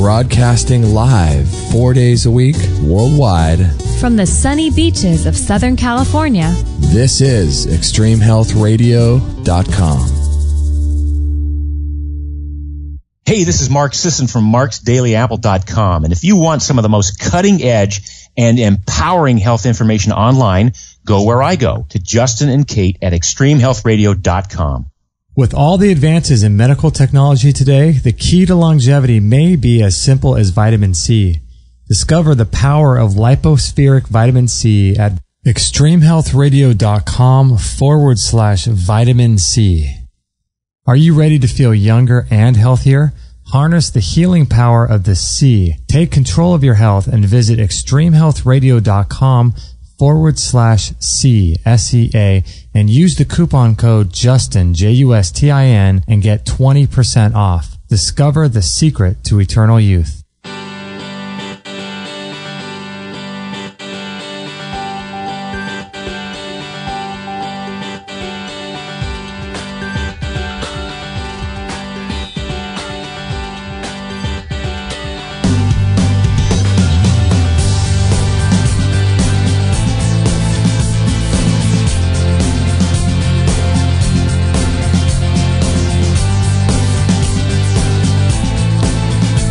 broadcasting live 4 days a week worldwide from the sunny beaches of Southern California. This is ExtremeHealthRadio.com. Hey, this is Mark Sisson from marksdailyapple.com. And if you want some of the most cutting edge and empowering health information online, go where I go, to Justin and Kate at ExtremeHealthRadio.com. With all the advances in medical technology today, the key to longevity may be as simple as vitamin C. Discover the power of lipospheric vitamin C at ExtremeHealthRadio.com/vitamin C. Are you ready to feel younger and healthier? Harness the healing power of the C. Take control of your health and visit ExtremeHealthRadio.com/C, and use the coupon code JUSTIN, JUSTIN, and get 20% off. Discover the secret to eternal youth.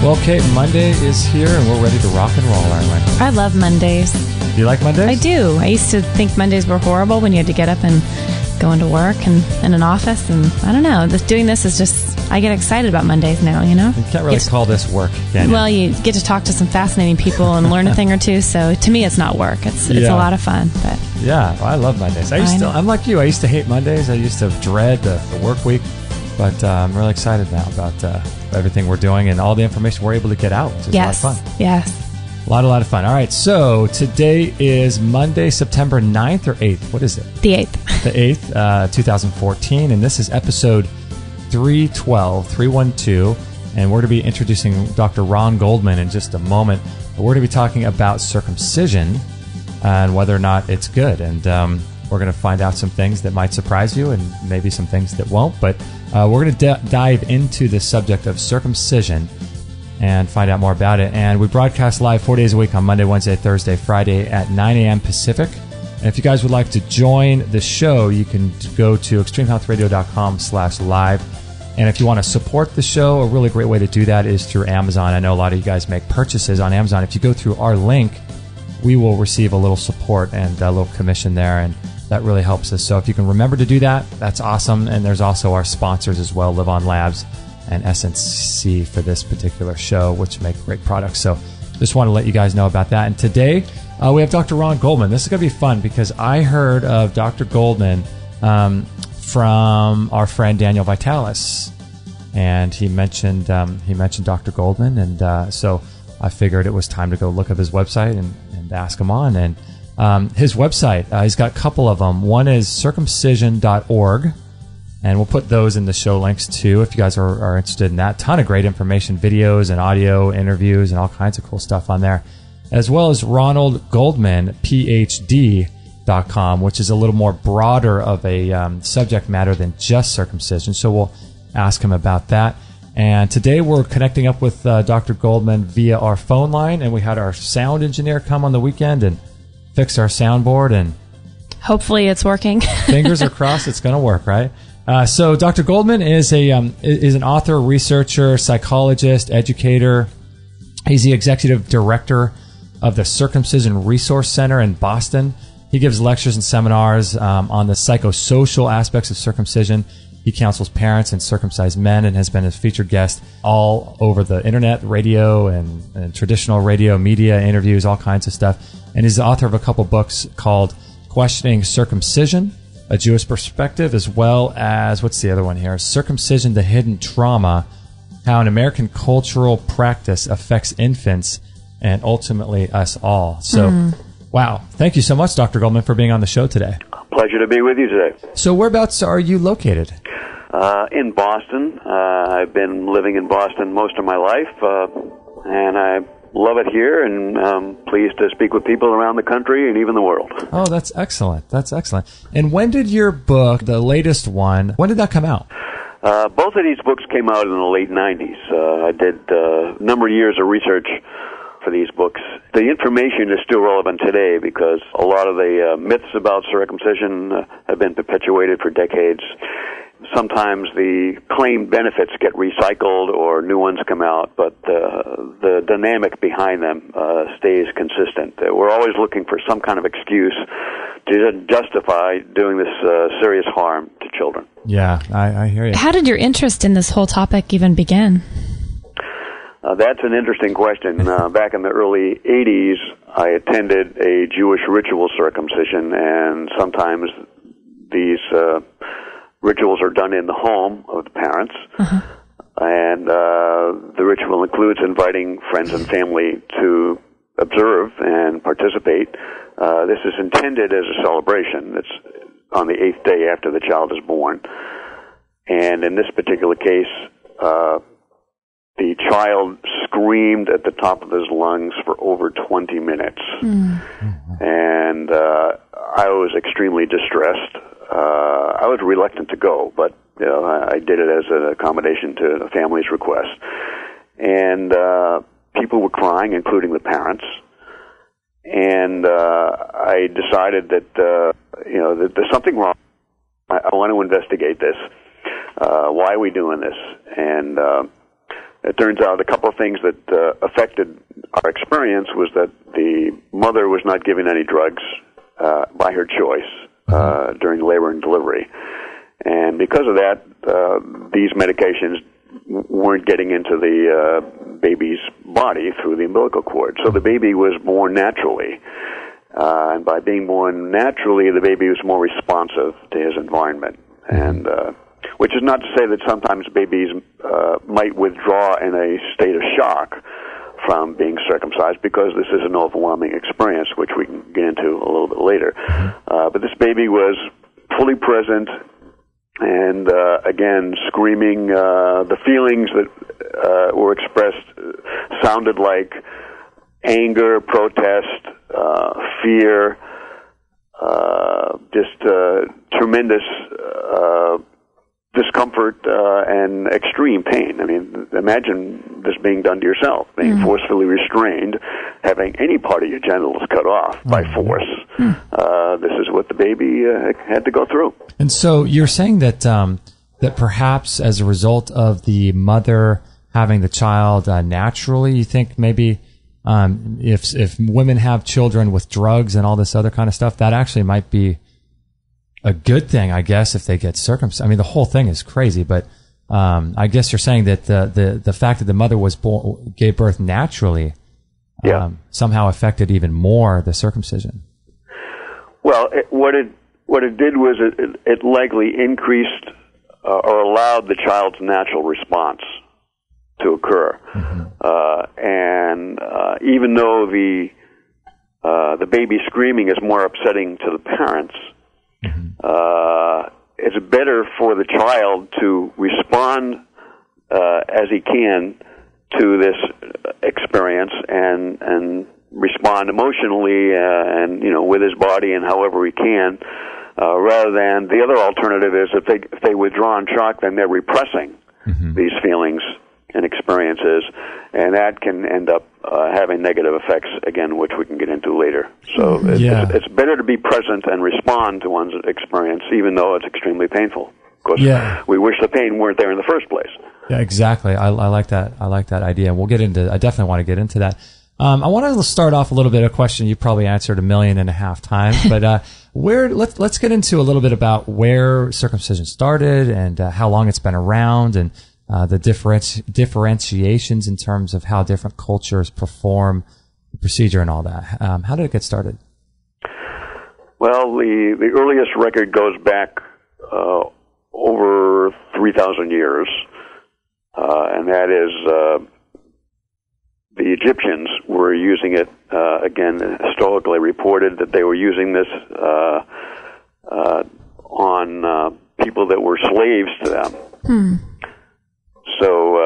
Okay, Monday is here and we're ready to rock and roll, aren't we? I love Mondays. Do you like Mondays? I do. I used to think Mondays were horrible when you had to get up and go into work and in an office, and I don't know. Doing this is just, I get excited about Mondays now, you know? You can't really call this work, can you? Well, you get to talk to some fascinating people and learn a thing or two, so to me it's not work. It's a lot of fun. But yeah, well, I love Mondays. I'm like you. I used to hate Mondays. I used to dread the work week, but I'm really excited now about everything we're doing and all the information we're able to get out, which is a lot of fun. Yes. A lot of fun. All right, so today is Monday, September 9th or 8th? What is it? The 8th. The 8th, 2014, and this is episode 312, and we're going to be introducing Dr. Ron Goldman in just a moment. We're going to be talking about circumcision and whether or not it's good, and we're going to find out some things that might surprise you and maybe some things that won't, but we're going to dive into the subject of circumcision and find out more about it. And we broadcast live 4 days a week on Monday, Wednesday, Thursday, Friday at 9 a.m. Pacific. And if you guys would like to join the show, you can go to extremehealthradio.com/live. And if you want to support the show, a really great way to do that is through Amazon. I know a lot of you guys make purchases on Amazon. If you go through our link, we will receive a little support and a little commission there, and that really helps us. So if you can remember to do that, that's awesome. And there's also our sponsors as well, Live On Labs and SNC for this particular show, which make great products. So just want to let you guys know about that. And today we have Dr. Ron Goldman. This is going to be fun because I heard of Dr. Goldman from our friend Daniel Vitalis, and he mentioned Dr. Goldman, and so I figured it was time to go look up his website and ask him on. And his website, he's got a couple of them. One is circumcision.org. And we'll put those in the show links too if you guys are interested in that. Ton of great information, videos and audio, interviews, and all kinds of cool stuff on there. As well as Ronald Goldman, PhD.com, which is a little more broader of a subject matter than just circumcision. So we'll ask him about that. And today we're connecting up with Dr. Goldman via our phone line. And we had our sound engineer come on the weekend and fix our soundboard. And hopefully it's working. Fingers are crossed it's going to work, right? So Dr. Goldman is an author, researcher, psychologist, educator. He's the executive director of the Circumcision Resource Center in Boston. He gives lectures and seminars on the psychosocial aspects of circumcision. He counsels parents and circumcised men and has been a featured guest all over the internet, radio, and traditional radio, media, interviews, all kinds of stuff. And he's the author of a couple books called Questioning Circumcision, A Jewish Perspective, as well as, what's the other one here? Circumcision, the Hidden Trauma, How an American Cultural Practice Affects Infants and Ultimately Us All. So, wow. Thank you so much, Dr. Goldman, for being on the show today. Pleasure to be with you today. So whereabouts are you located? In Boston. I've been living in Boston most of my life, and I love it here, and I'm pleased to speak with people around the country and even the world. Oh, that's excellent. That's excellent. And when did your book, the latest one, when did that come out? Both of these books came out in the late 90s. I did a number of years of research for these books. The information is still relevant today because a lot of the myths about circumcision have been perpetuated for decades. Sometimes the claimed benefits get recycled or new ones come out, but the dynamic behind them stays consistent. We're always looking for some kind of excuse to justify doing this serious harm to children. Yeah, I hear you. How did your interest in this whole topic even begin? That's an interesting question. Back in the early 80s, I attended a Jewish ritual circumcision, and sometimes these rituals are done in the home of the parents. Uh-huh. And the ritual includes inviting friends and family to observe and participate. This is intended as a celebration. It's on the 8th day after the child is born. And in this particular case, the child screamed at the top of his lungs for over 20 minutes. And I was extremely distressed. I was reluctant to go, but I did it as an accommodation to the family's request. And people were crying, including the parents. And I decided that that there's something wrong. I want to investigate this. Why are we doing this? And it turns out a couple of things that affected our experience was that the mother was not given any drugs by her choice during labor and delivery. And because of that, these medications weren't getting into the baby's body through the umbilical cord. So the baby was born naturally. And by being born naturally, the baby was more responsive to his environment. And which is not to say that sometimes babies might withdraw in a state of shock from being circumcised, because this is an overwhelming experience, which we can get into a little bit later. But this baby was fully present, and again, screaming. The feelings that were expressed sounded like anger, protest, fear, just tremendous discomfort and extreme pain. I mean, imagine this being done to yourself, being forcefully restrained, having any part of your genitals cut off by force. This is what the baby had to go through. And so you're saying that that perhaps as a result of the mother having the child naturally, you think maybe if women have children with drugs and all this other kind of stuff, that actually might be a good thing, I guess, if they get circumcised. I mean, the whole thing is crazy, but I guess you're saying that the fact that the mother gave birth naturally somehow affected even more the circumcision. Well, what it did was it likely increased or allowed the child's natural response to occur. And even though the baby screaming is more upsetting to the parents, it's better for the child to respond as he can to this experience and respond emotionally and with his body and however he can, rather than the other alternative is if they withdraw in shock, then they're repressing these feelings and experiences, and that can end up having negative effects, again, which we can get into later. So it's better to be present and respond to one's experience, even though it's extremely painful. Of course, we wish the pain weren't there in the first place. Yeah, exactly. I like that. I like that idea. We'll get into. I definitely want to get into that. I want to start off a little bit a question you probably answered 1.5 million times, but let's get into a little bit about where circumcision started and how long it's been around, and the differentiations in terms of how different cultures perform the procedure and all that. How did it get started? Well, the earliest record goes back over 3,000 years, and that is the Egyptians were using it, again, historically reported that they were using this on people that were slaves to them. So,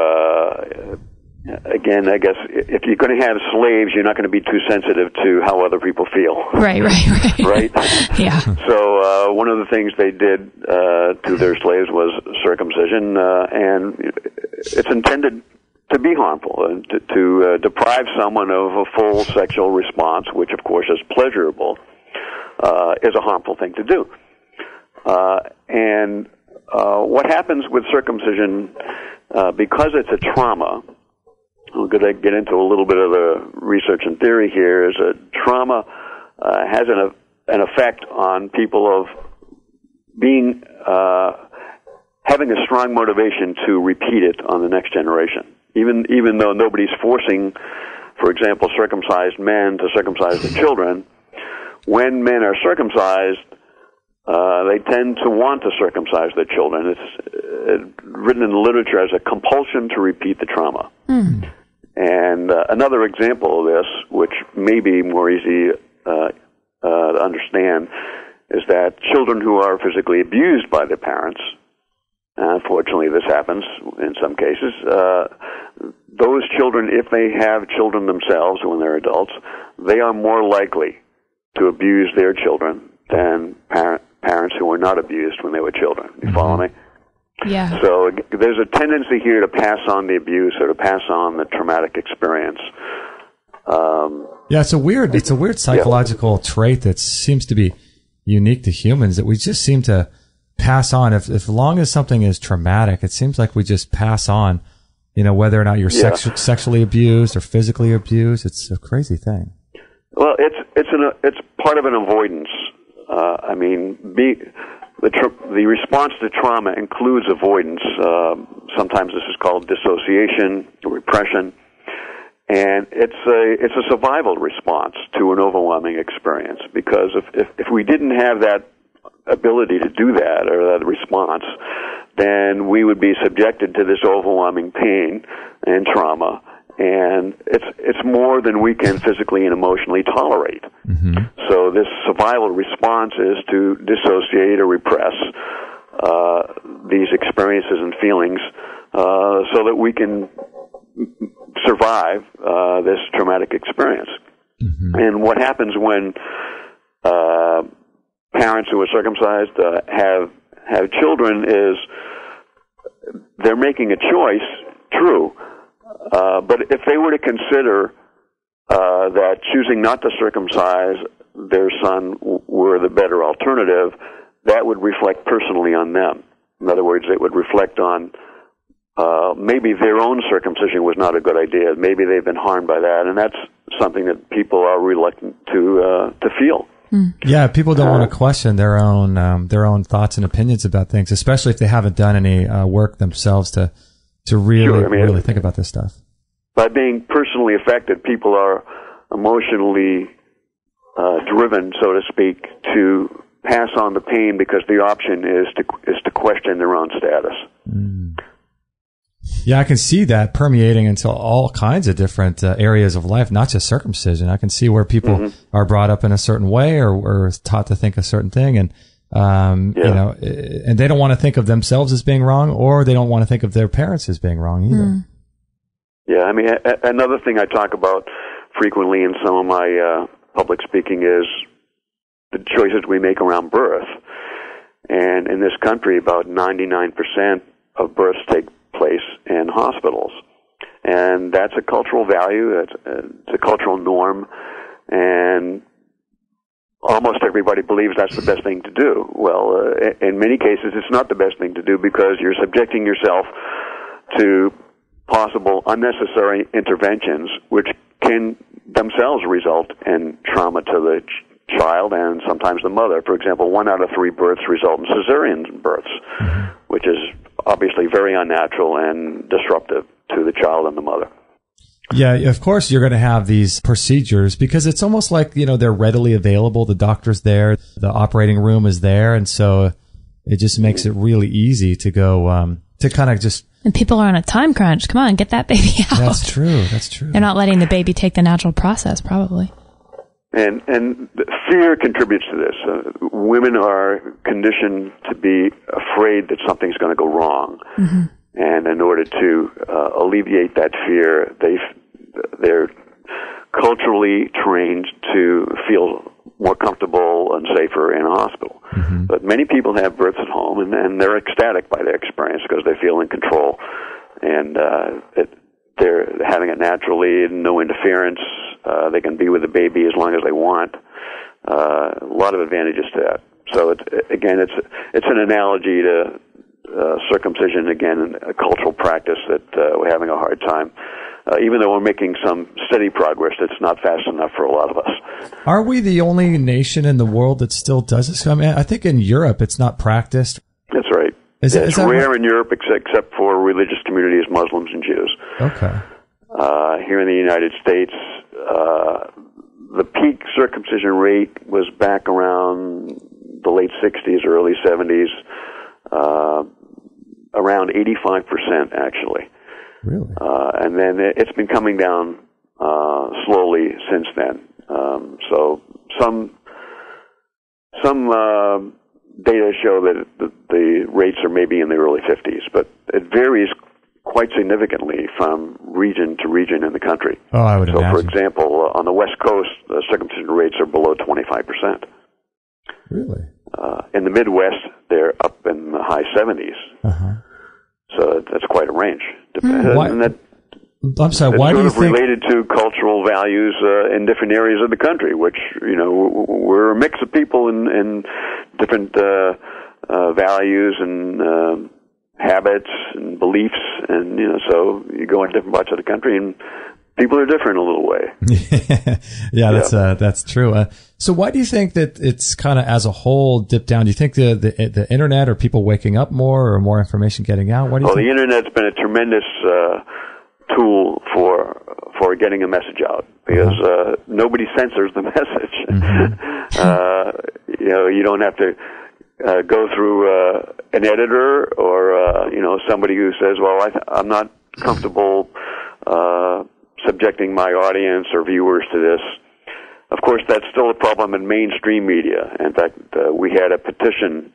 again, I guess if you're going to have slaves, you're not going to be too sensitive to how other people feel. Right. Right? Yeah. So one of the things they did to their slaves was circumcision, and it's intended to be harmful and to deprive someone of a full sexual response, which of course is pleasurable, is a harmful thing to do. And what happens with circumcision, because it's a trauma, I'm going to get into a little bit of the research and theory here, is that trauma has an effect on people of being having a strong motivation to repeat it on the next generation. Even though nobody's forcing, for example, circumcised men to circumcise their children, when men are circumcised, they tend to want to circumcise their children. It's written in the literature as a compulsion to repeat the trauma. And another example of this, which may be more easy to understand, is that children who are physically abused by their parents, unfortunately this happens in some cases, those children, if they have children themselves when they're adults, they are more likely to abuse their children than parents who were not abused when they were children. You follow me? Yeah. So there's a tendency here to pass on the abuse or to pass on the traumatic experience. Yeah, it's a weird psychological trait that seems to be unique to humans, that we just seem to pass on. If long as something is traumatic, it seems like we just pass on, whether or not you're sexually abused or physically abused. It's a crazy thing. Well, it's part of an avoidance. The response to trauma includes avoidance. Sometimes this is called dissociation or repression, and it's a survival response to an overwhelming experience. Because if we didn't have that ability to do that or that response, then we would be subjected to this overwhelming pain and trauma. And it's more than we can physically and emotionally tolerate. Mm-hmm. So this survival response is to dissociate or repress these experiences and feelings so that we can survive this traumatic experience. Mm-hmm. And what happens when parents who are circumcised have children is they're making a choice, true. But if they were to consider that choosing not to circumcise their son were the better alternative, that would reflect personally on them. In other words, it would reflect on maybe their own circumcision was not a good idea. Maybe they've been harmed by that, and that's something that people are reluctant to feel. Yeah, people don't want to question their own thoughts and opinions about things, especially if they haven't done any work themselves to really think about this stuff. By being personally affected, people are emotionally driven, so to speak, to pass on the pain because the option is to question their own status. Mm. Yeah, I can see that permeating into all kinds of different areas of life, not just circumcision. I can see where people are brought up in a certain way or taught to think a certain thing, and and they don't want to think of themselves as being wrong, or they don't want to think of their parents as being wrong either. Yeah, another thing I talk about frequently in some of my public speaking is the choices we make around birth. And in this country, about 99% of births take place in hospitals. And that's a cultural value, it's a cultural norm, and almost everybody believes that's the best thing to do. Well, in many cases, it's not the best thing to do because you're subjecting yourself to possible unnecessary interventions, which can themselves result in trauma to the child and sometimes the mother. For example, 1 out of 3 births result in cesarean births, which is obviously very unnatural and disruptive to the child and the mother. Yeah, of course you're going to have these procedures because it's almost like, they're readily available. The doctor's there, the operating room is there, and so it just makes it really easy to go, to kind of just... And people are on a time crunch. Come on, get that baby out. That's true. They're not letting the baby take the natural process, probably. And fear contributes to this. Women are conditioned to be afraid that something's going to go wrong. Mm-hmm. And in order to alleviate that fear, they're culturally trained to feel more comfortable and safer in a hospital. Mm-hmm. But many people have births at home, and they're ecstatic by their experience because they feel in control, and they're having it naturally, no interference. They can be with the baby as long as they want. A lot of advantages to that. So it's an analogy to circumcision, again, a cultural practice that we're having a hard time. Even though we're making some steady progress, it's not fast enough for a lot of us. Are we the only nation in the world that still does this? I mean, I think in Europe it's not practiced. That's right. It's rare in Europe, except for religious communities, Muslims and Jews. Okay. Here in the United States, the peak circumcision rate was back around the late 60s, early 70s, around 85%, actually. Really? And then it's been coming down slowly since then. So some data show that the rates are maybe in the early 50s, but it varies quite significantly from region to region in the country. Oh, I would imagine. So, for example, on the West Coast, the circumcision rates are below 25%. Really? In the Midwest, they're up in the high 70s. Uh-huh. So that's quite a range. I'm sorry, why do you think... related to cultural values in different areas of the country, which, we're a mix of people in different values and habits and beliefs, and, so you go in different parts of the country and people are different in a little way. Yeah, that's true. So why do you think that it's kind of as a whole dipped down? Do you think the internet, or people waking up more, or more information getting out? What do you think? The internet's been a tremendous tool for getting a message out, because nobody censors the message. Mm-hmm. You don't have to go through an editor or somebody who says, well, I'm not comfortable subjecting my audience or viewers to this. Of course, that's still a problem in mainstream media. In fact, we had a petition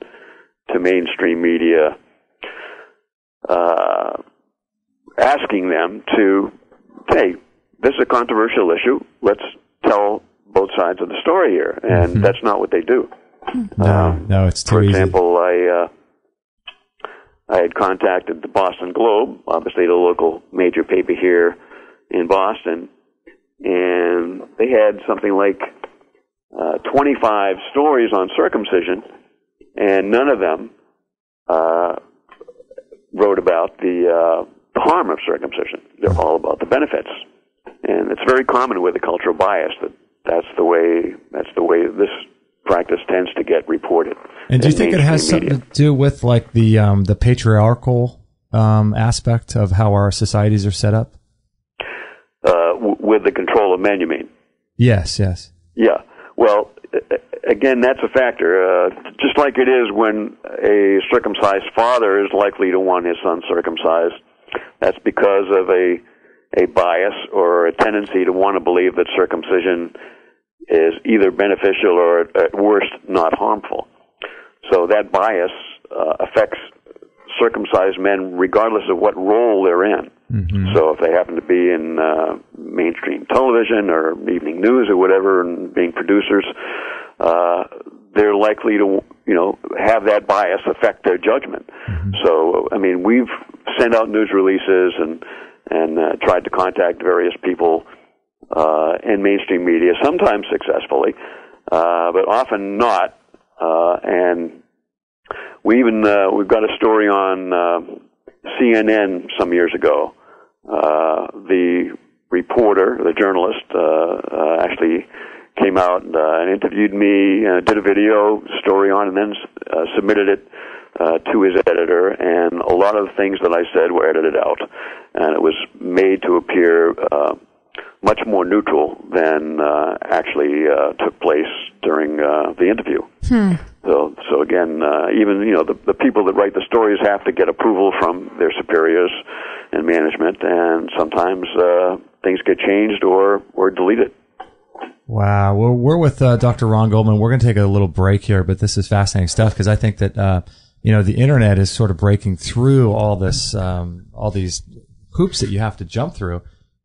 to mainstream media asking them to, hey, this is a controversial issue. Let's tell both sides of the story here. And that's not what they do. No, it's too easy. For example, I had contacted the Boston Globe, obviously the local major paper here in Boston, and they had something like 25 stories on circumcision, and none of them wrote about the harm of circumcision. They're all about the benefits, and it's very common with the cultural bias that's the way this practice tends to get reported. And do you think it has something to do with like the patriarchal aspect of how our societies are set up? With the control of men, you mean? Yes. Yeah. Well, again, that's a factor. Just like it is when a circumcised father is likely to want his son circumcised, that's because of a bias or a tendency to want to believe that circumcision is either beneficial or, at worst, not harmful. So that bias affects circumcised men regardless of what role they're in. Mm-hmm. So if they happen to be in mainstream television or evening news or whatever and being producers, they're likely to, have that bias affect their judgment. Mm-hmm. So, we've sent out news releases and tried to contact various people in mainstream media, sometimes successfully, but often not. And we've got a story on CNN some years ago. The reporter, the journalist, actually came out and interviewed me, did a video story on, and then submitted it to his editor. And a lot of the things that I said were edited out, and it was made to appear much more neutral than actually took place during the interview. So again, even the people that write the stories have to get approval from their superiors and management, and sometimes things get changed or deleted. Wow. Well, we're with Dr. Ron Goldman. We're going to take a little break here, but this is fascinating stuff because I think that the internet is sort of breaking through all this, all these hoops that you have to jump through.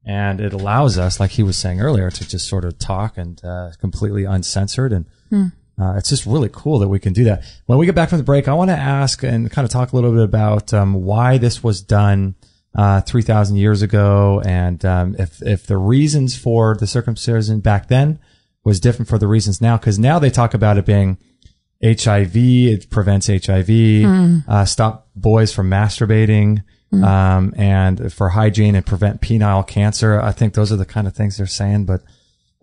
And it allows us, like he was saying earlier, to just sort of talk and completely uncensored. And it's just really cool that we can do that. When we get back from the break, I want to ask and kind of talk a little bit about why this was done 3,000 years ago, and if the reasons for the circumcision back then was different for the reasons now. Because now they talk about it being HIV, it prevents HIV, stop boys from masturbating, and for hygiene and prevent penile cancer. I think those are the kind of things they're saying, but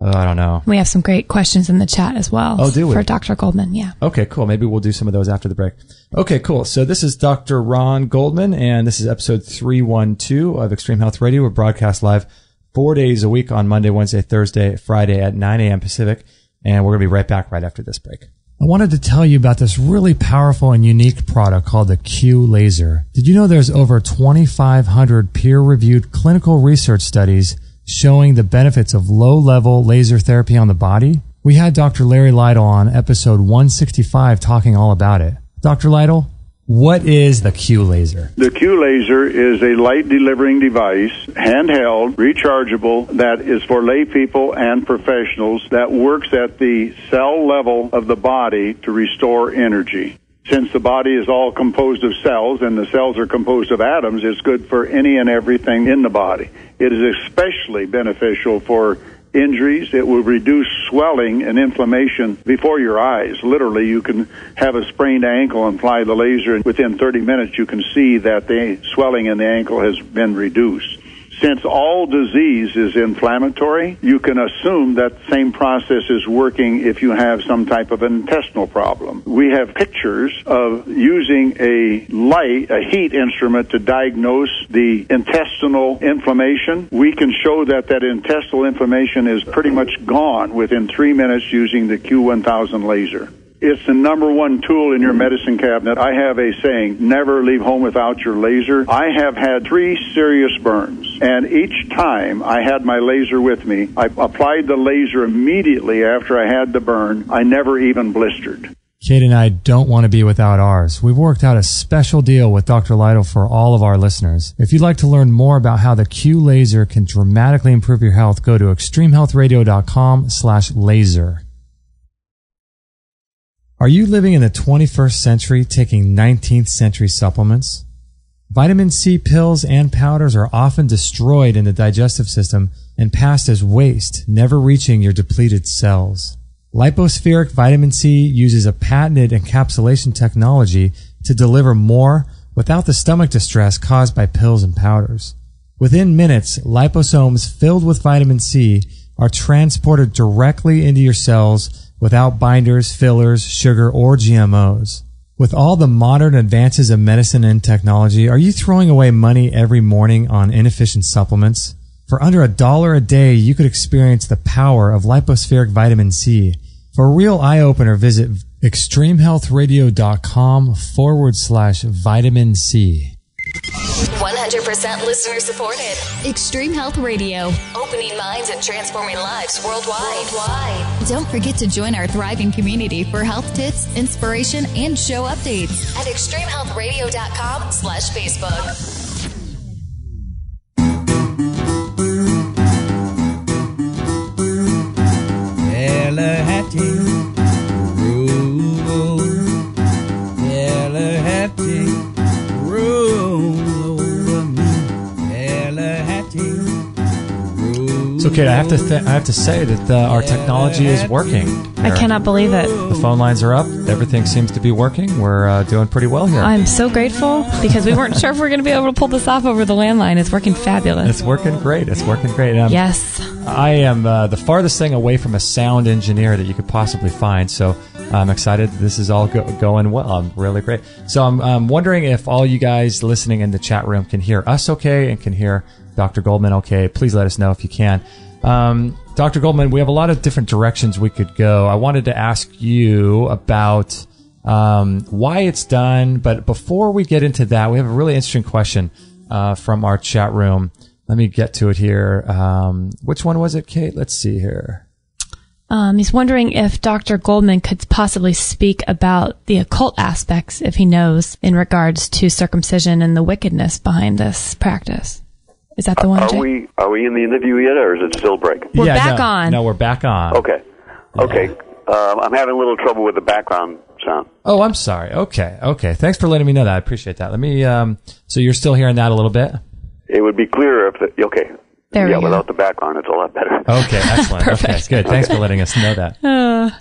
I don't know. We have some great questions in the chat as well. Oh, do we? For Dr. Goldman, yeah. Okay, cool. Maybe we'll do some of those after the break. Okay, cool. So this is Dr. Ron Goldman, and this is episode 312 of Extreme Health Radio. We're broadcast live 4 days a week on Monday, Wednesday, Thursday, Friday at 9 a.m. Pacific, and we're going to be right back right after this break. I wanted to tell you about this really powerful and unique product called the Q Laser. Did you know there's over 2,500 peer-reviewed clinical research studies showing the benefits of low-level laser therapy on the body? We had Dr. Larry Lytle on episode 165 talking all about it. Dr. Lytle, what is the Q Laser? The Q Laser is a light-delivering device, handheld, rechargeable, that is for lay people and professionals, that works at the cell level of the body to restore energy. Since the body is all composed of cells and the cells are composed of atoms, it's good for any and everything in the body. It is especially beneficial for injuries. It will reduce swelling and inflammation before your eyes. Literally, you can have a sprained ankle and apply the laser, and within 30 minutes you can see that the swelling in the ankle has been reduced. Since all disease is inflammatory, you can assume that same process is working if you have some type of intestinal problem. We have pictures of using a heat instrument to diagnose the intestinal inflammation. We can show that intestinal inflammation is pretty much gone within 3 minutes using the Q1000 laser. It's the number one tool in your medicine cabinet. I have a saying, never leave home without your laser. I have had 3 serious burns, and each time I had my laser with me, I applied the laser immediately after I had the burn. I never even blistered. Kate and I don't want to be without ours. We've worked out a special deal with Dr. Lytle for all of our listeners. If you'd like to learn more about how the Q Laser can dramatically improve your health, go to extremehealthradio.com/laser. Are you living in the 21st century taking 19th century supplements? Vitamin C pills and powders are often destroyed in the digestive system and passed as waste, never reaching your depleted cells. Lipospheric vitamin C uses a patented encapsulation technology to deliver more without the stomach distress caused by pills and powders. Within minutes, liposomes filled with vitamin C are transported directly into your cells without binders, fillers, sugar, or GMOs. With all the modern advances of medicine and technology, are you throwing away money every morning on inefficient supplements? For under $1 a day, you could experience the power of lipospheric vitamin C. For a real eye-opener, visit extremehealthradio.com/vitamin C. 100% listener supported. Extreme Health Radio. Opening minds and transforming lives worldwide. Don't forget to join our thriving community for health tips, inspiration, and show updates at extremehealthradio.com/Facebook. So, Kate, I have to say that our technology is working. I cannot believe it. The phone lines are up. Everything seems to be working. We're doing pretty well here. I'm so grateful because we weren't sure if we were going to be able to pull this off over the landline. It's working fabulous. It's working great. Yes. I am the farthest thing away from a sound engineer that you could possibly find. So I'm excited that this is all going well. I'm really great. So I'm wondering if all you guys listening in the chat room can hear us okay and can hear Dr. Goldman okay. Please let us know if you can. Dr. Goldman, we have a lot of different directions we could go. I wanted to ask you about why it's done, but before we get into that, we have a really interesting question from our chat room. Let me get to it here. Which one was it, Kate? Let's see here. He's wondering if Dr. Goldman could possibly speak about the occult aspects, if he knows, in regards to circumcision and the wickedness behind this practice. Is that the one, Jay? Are we in the interview yet, or is it still break? We're back on. No, we're back on. Okay. I'm having a little trouble with the background sound. Oh, I'm sorry. Okay. Thanks for letting me know that. I appreciate that. Let me. So you're still hearing that a little bit? It would be clearer if There we go. Without the background, it's a lot better. Okay, excellent. Okay, good. Thanks for letting us know that.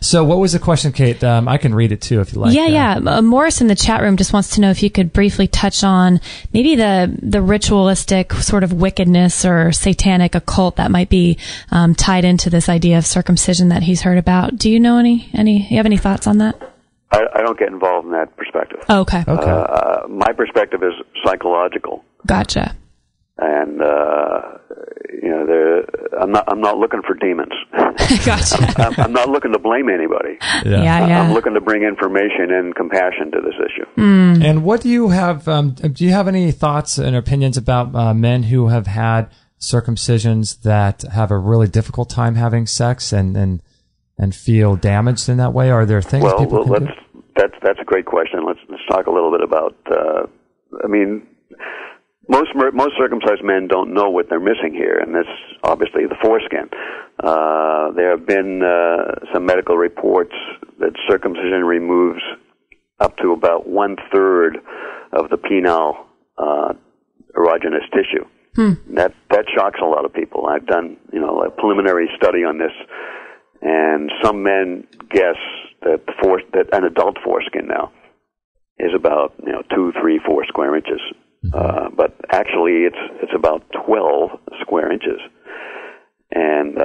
So what was the question, Kate? I can read it too if you like. Yeah. Morris in the chat room just wants to know if you could briefly touch on maybe the ritualistic sort of wickedness or satanic occult that might be tied into this idea of circumcision that he's heard about. Do you know any? You have any thoughts on that? I don't get involved in that perspective. Oh, okay. My perspective is psychological. Gotcha. And I'm not looking for demons. Gotcha. I'm not looking to blame anybody. Yeah. I'm looking to bring information and compassion to this issue. And what do you have? Do you have any thoughts and opinions about men who have had circumcisions that have a really difficult time having sex and feel damaged in that way? Are there things people can do? That's a great question. Let's talk a little bit about. Most circumcised men don't know what they're missing here, and that's obviously the foreskin. There have been some medical reports that circumcision removes up to about 1/3 of the penile erogenous tissue. That shocks a lot of people. I've done a preliminary study on this, and some men guess that that an adult foreskin now is about 2, 3, 4 square inches. But actually, it's about 12 square inches, and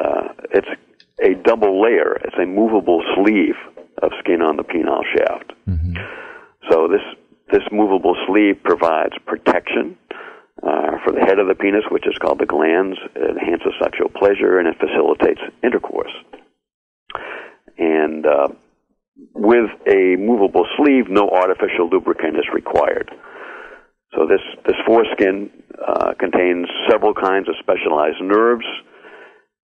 it's a double layer. It's a movable sleeve of skin on the penile shaft. So this movable sleeve provides protection for the head of the penis, which is called the glans. It enhances sexual pleasure, and it facilitates intercourse. And with a movable sleeve, no artificial lubricant is required. So this foreskin contains several kinds of specialized nerves.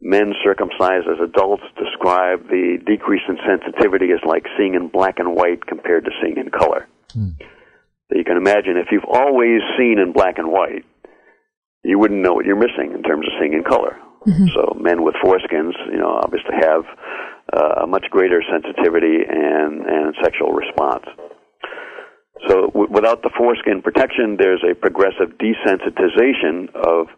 Men circumcised as adults describe the decrease in sensitivity as like seeing in black and white compared to seeing in color. So you can imagine if you've always seen in black and white, you wouldn't know what you're missing in terms of seeing in color. So men with foreskins, obviously have a much greater sensitivity and sexual response. So without the foreskin protection, there's a progressive desensitization of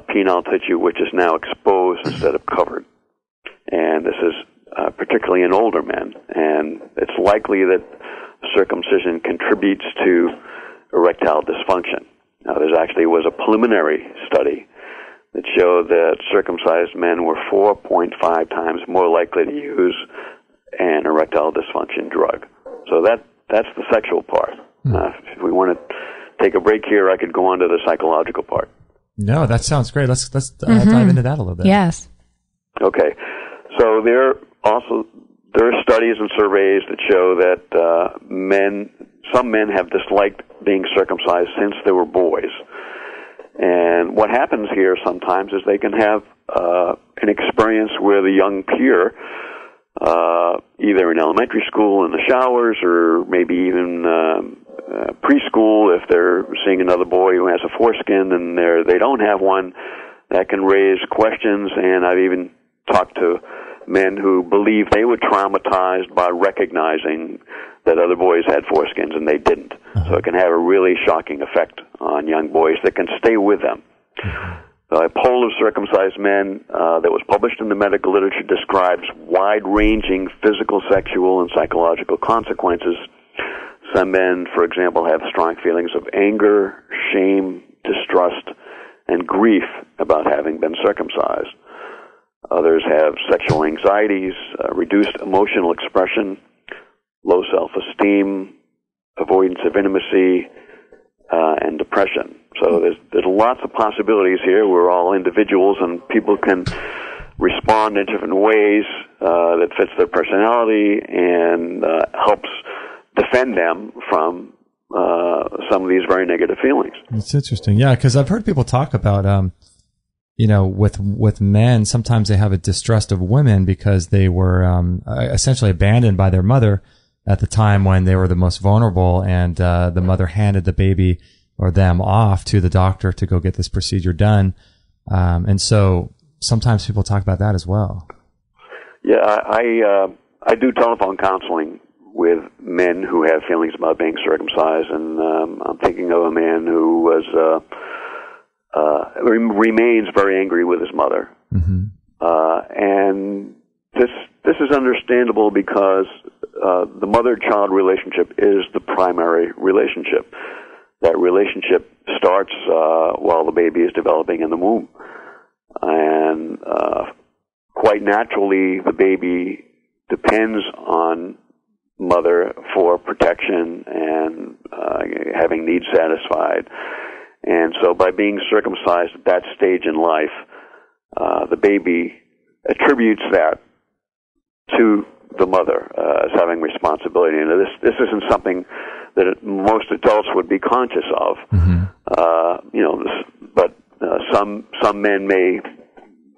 penile tissue, which is now exposed instead of covered. And this is particularly in older men. And it's likely that circumcision contributes to erectile dysfunction. Now, there actually was a preliminary study that showed that circumcised men were 4.5 times more likely to use an erectile dysfunction drug. So that's the sexual part. If we want to take a break here, I could go on to the psychological part. No, that sounds great. Let's dive into that a little bit. Yes. Okay. So there are studies and surveys that show that some men have disliked being circumcised since they were boys. And what happens here sometimes is they can have an experience where the young peer, either in elementary school in the showers or maybe even preschool, if they're seeing another boy who has a foreskin and they don't have one, that can raise questions. And I've even talked to men who believe they were traumatized by recognizing that other boys had foreskins and they didn't. So it can have a really shocking effect on young boys that can stay with them. A poll of circumcised men that was published in the medical literature describes wide-ranging physical, sexual, and psychological consequences. Some men, for example, have strong feelings of anger, shame, distrust, and grief about having been circumcised. Others have sexual anxieties, reduced emotional expression, low self-esteem, avoidance of intimacy, and depression. So there's lots of possibilities here. We're all individuals, and people can respond in different ways that fits their personality and helps defend them from some of these very negative feelings. It's interesting, yeah, because I've heard people talk about with men, sometimes they have a distrust of women because they were essentially abandoned by their mother at the time when they were the most vulnerable, and the mother handed the baby or them off to the doctor to go get this procedure done. And so sometimes people talk about that as well. Yeah, I do telephone counseling with men who have feelings about being circumcised, and I'm thinking of a man who was remains very angry with his mother, and this is understandable because the mother-child relationship is the primary relationship. That relationship starts while the baby is developing in the womb, and quite naturally, the baby depends on mother for protection and having needs satisfied. And so by being circumcised at that stage in life, the baby attributes that to the mother as having responsibility. And this isn't something that most adults would be conscious of. But some men may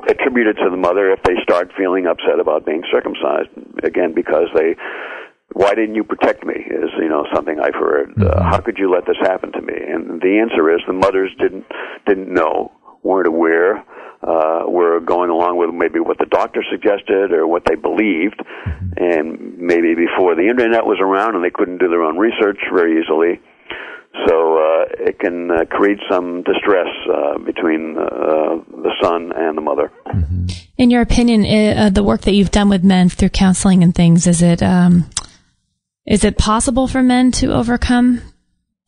attribute it to the mother if they start feeling upset about being circumcised. Again, because why didn't you protect me? Is something I've heard. How could you let this happen to me? And the answer is the mothers didn't know, weren't aware, were going along with maybe what the doctor suggested or what they believed, and maybe before the internet was around and they couldn't do their own research very easily. So it can create some distress between the son and the mother. In your opinion, the work that you've done with men through counseling and things, is it possible for men to overcome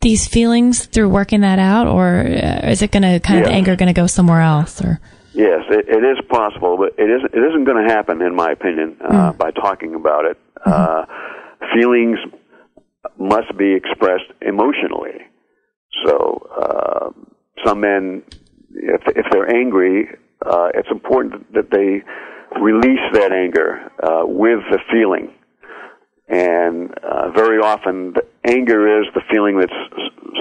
these feelings through working that out, or is it going to the anger going to go somewhere else? Or yes, it is possible, but it isn't going to happen, in my opinion, by talking about it. Feelings must be expressed emotionally. So some men, if they're angry, it's important that they release that anger with the feeling. And very often, the anger is the feeling that's,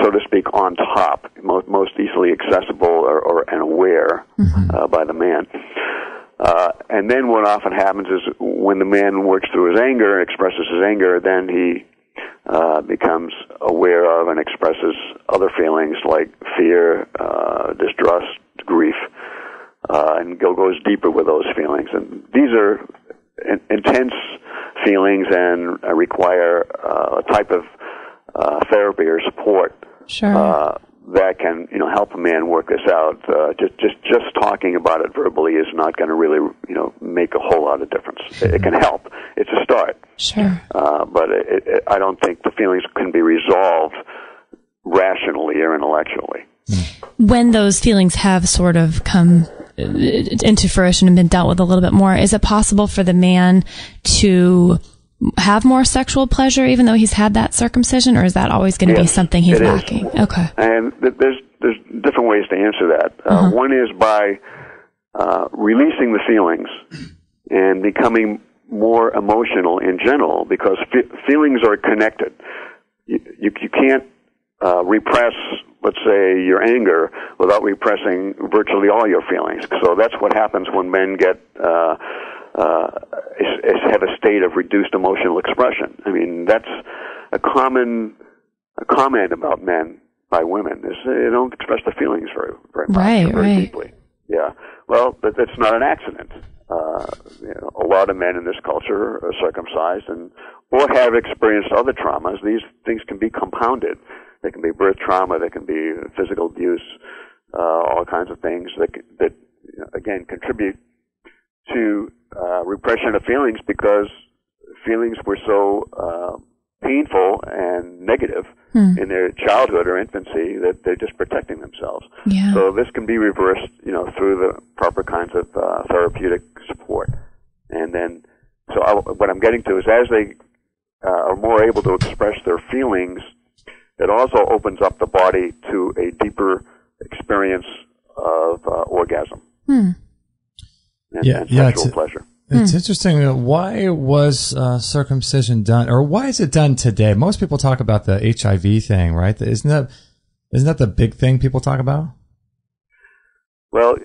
so to speak, on top, most easily accessible and aware by the man. And then what often happens is when the man works through his anger and expresses his anger, then he becomes aware of and expresses other feelings like fear, distrust, grief, and goes deeper with those feelings. And these are intense feelings and require a type of therapy or support that can help a man work this out. Just talking about it verbally is not going to really make a whole lot of difference. It can help. It's a start. Sure. But I don't think the feelings can be resolved rationally or intellectually. When those feelings have sort of come into fruition and been dealt with a little bit more, is it possible for the man to have more sexual pleasure even though he's had that circumcision, or is that always going to be something he's lacking? Okay. And there's different ways to answer that. One is by releasing the feelings and becoming more emotional in general, because feelings are connected. You can't repress, let's say, your anger without repressing virtually all your feelings. So that's what happens when men get have a state of reduced emotional expression. I mean, that's a common comment about men by women, is they don't express their feelings very much, very deeply. Yeah. Well, but that's not an accident. A lot of men in this culture are circumcised or have experienced other traumas. These things can be compounded. They can be birth trauma. They can be physical abuse. All kinds of things that again contribute to repression of feelings, because feelings were so painful and negative in their childhood or infancy that they're just protecting themselves. Yeah. So this can be reversed, through the proper kinds of therapeutic support. And then, what I'm getting to is as they are more able to express their feelings, it also opens up the body to a deeper experience of orgasm and sexual pleasure. It's interesting. Why was circumcision done, or why is it done today? Most people talk about the HIV thing, right? Isn't that the big thing people talk about? Well,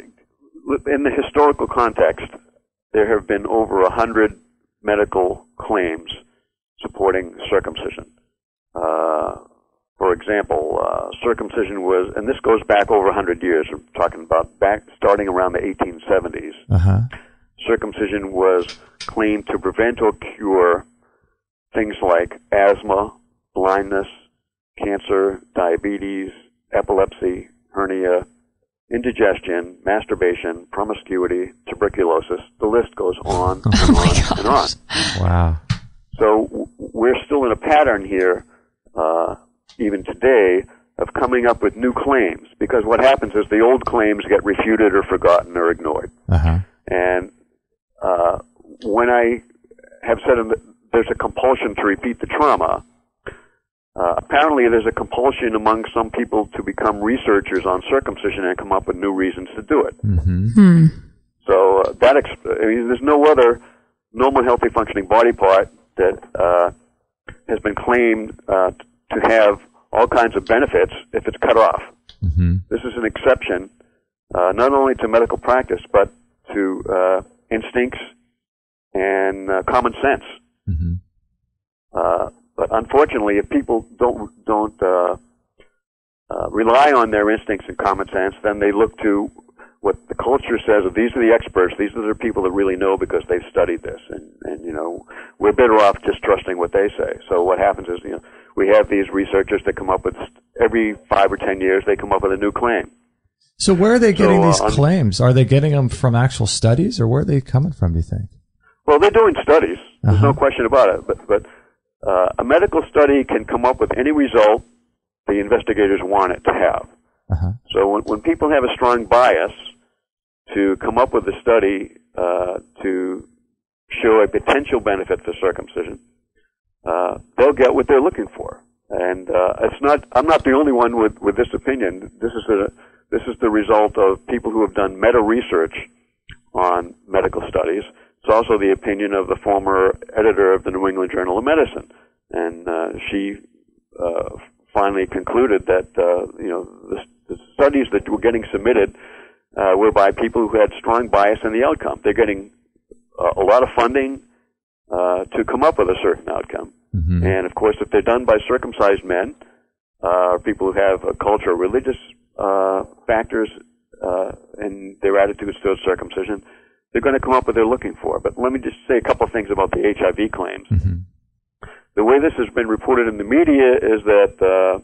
in the historical context, there have been over 100 medical claims supporting circumcision. For example, circumcision was, and this goes back over 100 years, we're talking about starting around the 1870s. Uh-huh. Circumcision was claimed to prevent or cure things like asthma, blindness, cancer, diabetes, epilepsy, hernia, indigestion, masturbation, promiscuity, tuberculosis. The list goes on and on and on. Wow. So we're still in a pattern here, even today, of coming up with new claims, because what happens is the old claims get refuted or forgotten or ignored. Uh-huh. And when I have said there's a compulsion to repeat the trauma, apparently there's a compulsion among some people to become researchers on circumcision and come up with new reasons to do it. Mm-hmm. So there's no other normal, healthy, functioning body part that has been claimed to have all kinds of benefits if it's cut off. Mm-hmm. This is an exception, not only to medical practice, but to instincts and common sense. Mm-hmm. But unfortunately, if people don't rely on their instincts and common sense, then they look to what the culture says of these are the experts, these are the people that really know because they've studied this, and we're better off just trusting what they say. So what happens is, we have these researchers that come up with, every 5 or 10 years, they come up with a new claim. So where are they getting these claims? Are they getting them from actual studies, or where are they coming from, do you think? Well, they're doing studies. There's Uh-huh. no question about it. But a medical study can come up with any result the investigators want it to have. Uh-huh. So when people have a strong bias to come up with a study to show a potential benefit for circumcision, they'll get what they're looking for. And I'm not the only one with this opinion. This is the result of people who have done meta-research on medical studies. It's also the opinion of the former editor of the New England Journal of Medicine. And she finally concluded that the studies that were getting submitted were by people who had strong bias in the outcome. They're getting a lot of funding to come up with a certain outcome. Mm-hmm. And, of course, if they're done by circumcised men, or people who have a cultural religious factors in their attitudes towards circumcision, they're going to come up with what they're looking for. But let me just say a couple of things about the HIV claims. Mm-hmm. The way this has been reported in the media is that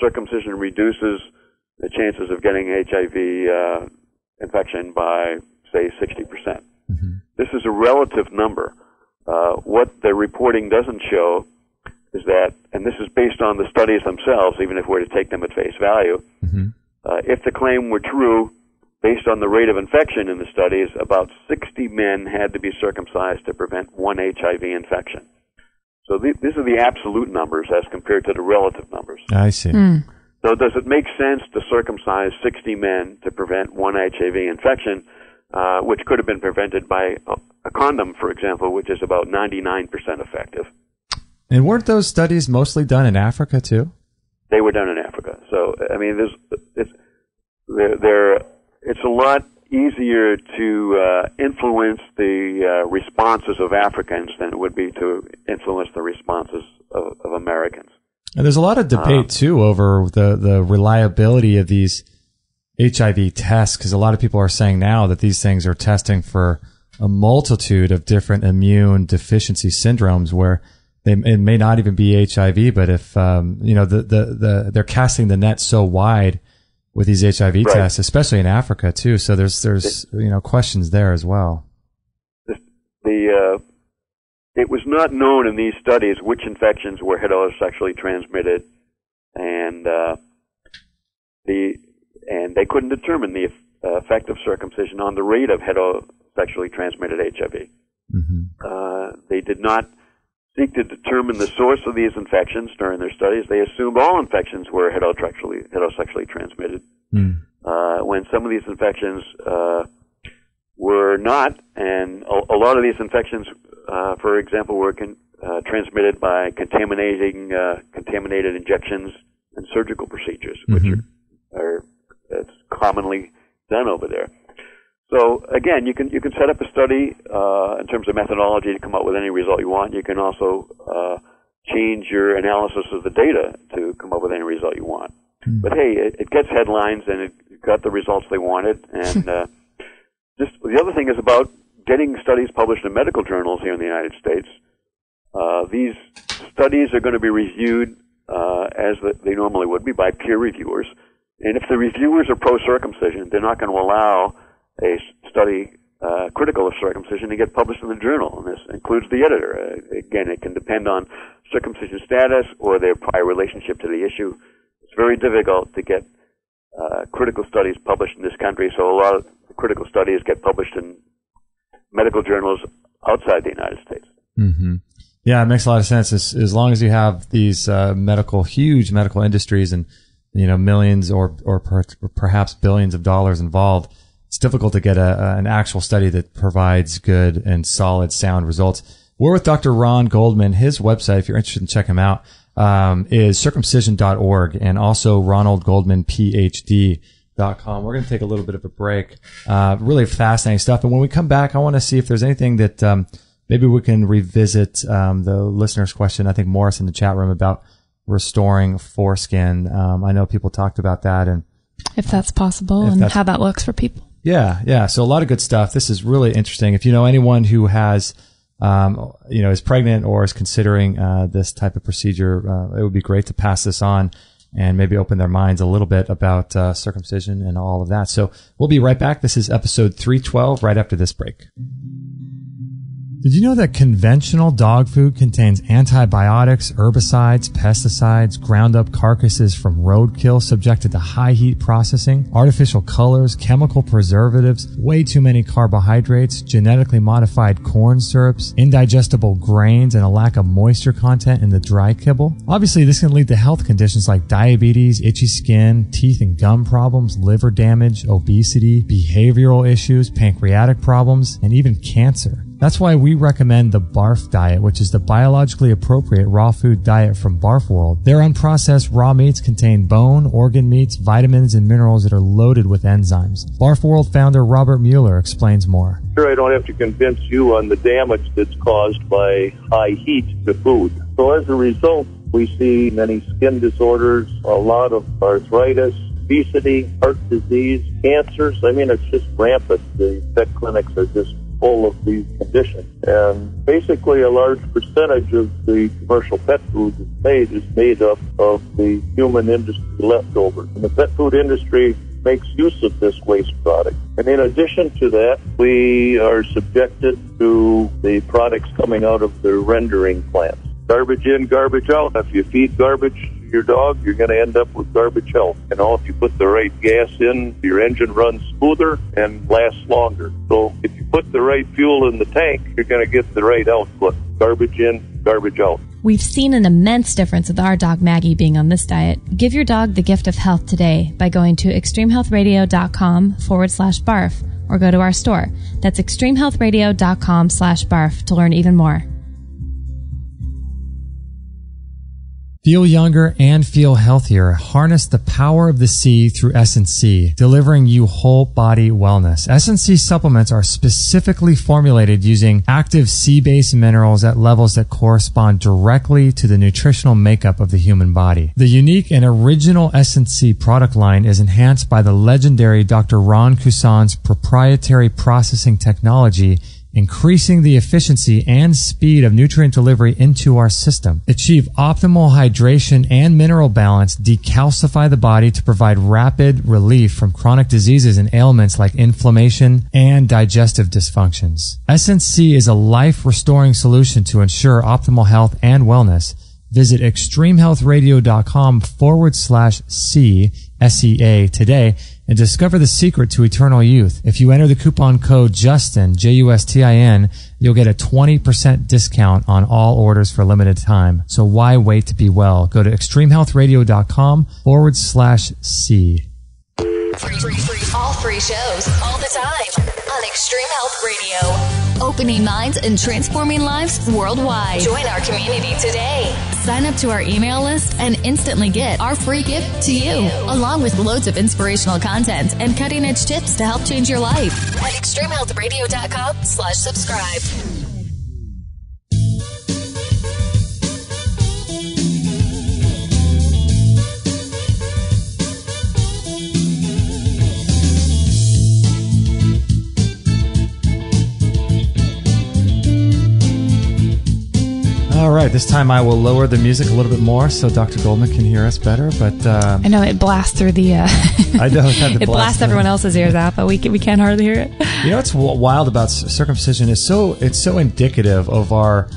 circumcision reduces the chances of getting HIV infection by, say, 60%. Mm-hmm. This is a relative number. What the reporting doesn't show is that, and this is based on the studies themselves, even if we're to take them at face value, Mm-hmm. If the claim were true, based on the rate of infection in the studies, about 60 men had to be circumcised to prevent one HIV infection. So these are the absolute numbers as compared to the relative numbers. I see. So does it make sense to circumcise 60 men to prevent one HIV infection, which could have been prevented by a condom, for example, which is about 99% effective? And weren't those studies mostly done in Africa, too? They were done in Africa. So, I mean, it's a lot easier to influence the responses of Africans than it would be to influence the responses of Americans. And there's a lot of debate, too, over the reliability of these HIV tests, because a lot of people are saying now that these things are testing for a multitude of different immune deficiency syndromes where it may not even be HIV, but if they're casting the net so wide with these HIV tests, especially in Africa too. So there's questions there as well. It was not known in these studies which infections were heterosexually transmitted, and they couldn't determine the effect of circumcision on the rate of heterosexually transmitted HIV. Mm-hmm. They did not seek to determine the source of these infections during their studies. They assumed all infections were heterosexually transmitted. When some of these infections were not, and a lot of these infections, for example, were transmitted by contaminated injections and surgical procedures, which are commonly done over there. So again, you can set up a study in terms of methodology to come up with any result you want. You can also change your analysis of the data to come up with any result you want. But hey, it gets headlines and it got the results they wanted. And just the other thing is about getting studies published in medical journals here in the United States. These studies are going to be reviewed as they normally would be by peer reviewers. And if the reviewers are pro-circumcision, they're not going to allow a study critical of circumcision to get published in the journal, and this includes the editor. Again, it can depend on circumcision status or their prior relationship to the issue. It's very difficult to get critical studies published in this country, so a lot of critical studies get published in medical journals outside the United States. Mm-hmm. Yeah, it makes a lot of sense. As long as you have these huge medical industries and millions or perhaps billions of dollars involved, it's difficult to get an actual study that provides good and solid, sound results. We're with Dr. Ron Goldman. His website, if you're interested in checking him out, is circumcision.org and also ronaldgoldmanphd.com. We're going to take a little bit of a break. Really fascinating stuff. And when we come back, I want to see if there's anything that maybe we can revisit the listener's question. I think Morris in the chat room about restoring foreskin. I know people talked about that, and if that's possible and how that looks for people. Yeah. So a lot of good stuff. This is really interesting. If you know anyone who has, is pregnant or is considering this type of procedure, it would be great to pass this on and maybe open their minds a little bit about circumcision and all of that. So we'll be right back. This is episode 312 right after this break. Did you know that conventional dog food contains antibiotics, herbicides, pesticides, ground up carcasses from roadkill subjected to high heat processing, artificial colors, chemical preservatives, way too many carbohydrates, genetically modified corn syrups, indigestible grains, and a lack of moisture content in the dry kibble? Obviously, this can lead to health conditions like diabetes, itchy skin, teeth and gum problems, liver damage, obesity, behavioral issues, pancreatic problems, and even cancer. That's why we recommend the BARF diet, which is the biologically appropriate raw food diet from Barf World. Their unprocessed raw meats contain bone, organ meats, vitamins, and minerals that are loaded with enzymes. Barf World founder Robert Mueller explains more. Sure, I don't have to convince you on the damage that's caused by high heat to food. So as a result, we see many skin disorders, a lot of arthritis, obesity, heart disease, cancers. I mean, it's just rampant. The vet clinics are just full of these conditions. And basically a large percentage of the commercial pet food that's is made up of the human industry leftovers. And the pet food industry makes use of this waste product. And in addition to that, we are subjected to the products coming out of the rendering plants. Garbage in, garbage out. If you feed garbage to your dog, you're going to end up with garbage health. And if you put the right gas in, your engine runs smoother and lasts longer. So if you put the right fuel in the tank, you're going to get the right output. Garbage in, garbage out. We've seen an immense difference with our dog Maggie being on this diet. Give your dog the gift of health today by going to extremehealthradio.com/barf or go to our store. That's extremehealthradio.com/barf to learn even more. Feel younger and feel healthier. Harness the power of the sea through S&C, delivering you whole body wellness. S&C supplements are specifically formulated using active sea-based minerals at levels that correspond directly to the nutritional makeup of the human body. The unique and original S&C product line is enhanced by the legendary Dr. Ron Kusan's proprietary processing technology, increasing the efficiency and speed of nutrient delivery into our system. Achieve optimal hydration and mineral balance, decalcify the body to provide rapid relief from chronic diseases and ailments like inflammation and digestive dysfunctions. S&C is a life-restoring solution to ensure optimal health and wellness. Visit extremehealthradio.com/C, SEA today and discover the secret to eternal youth. If you enter the coupon code JUSTIN, JUSTIN, you'll get a 20% discount on all orders for a limited time. So why wait to be well? Go to extremehealthradio.com/C. All free shows, all the time on Extreme Health Radio. Opening minds and transforming lives worldwide. Join our community today. Sign up to our email list and instantly get our free gift to you, along with loads of inspirational content and cutting-edge tips to help change your life at extremehealthradio.com/subscribe. All right, this time I will lower the music a little bit more so Dr. Goldman can hear us better. But I know it blasts through the. I know it blasts everyone else's ears out, but we can't hardly hear it. You know what's wild about circumcision is it's so indicative of our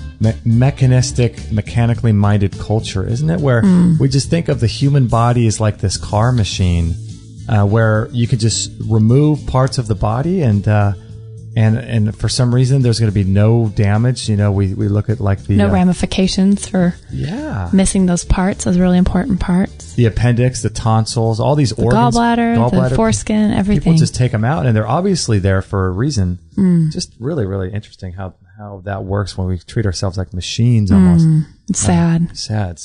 mechanically minded culture, isn't it? Where we just think of the human body as like this car machine, where you can just remove parts of the body and for some reason there's going to be no damage. You know, we look at like the no ramifications for missing those parts, those really important parts. The appendix, the tonsils, all these organs, gallbladder, the foreskin, everything. People just take them out, and they're obviously there for a reason. Just really, really interesting how that works when we treat ourselves like machines almost. It's sad. Sad.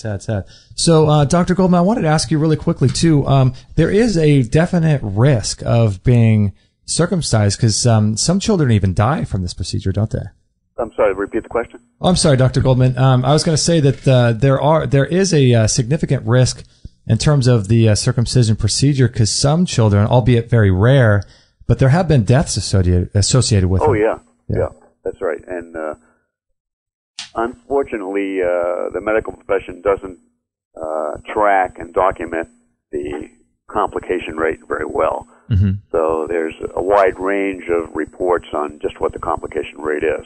So, Dr. Goldman, I wanted to ask you really quickly too. There is a definite risk of being circumcised because some children even die from this procedure, don't they? I'm sorry, repeat the question. Oh, I'm sorry, Dr. Goldman. I was going to say that there is a significant risk in terms of the circumcision procedure because some children, albeit very rare, but there have been deaths associated with it. Oh, yeah, that's right. And unfortunately, the medical profession doesn't track and document the complication rate very well. So there's a wide range of reports on just what the complication rate is.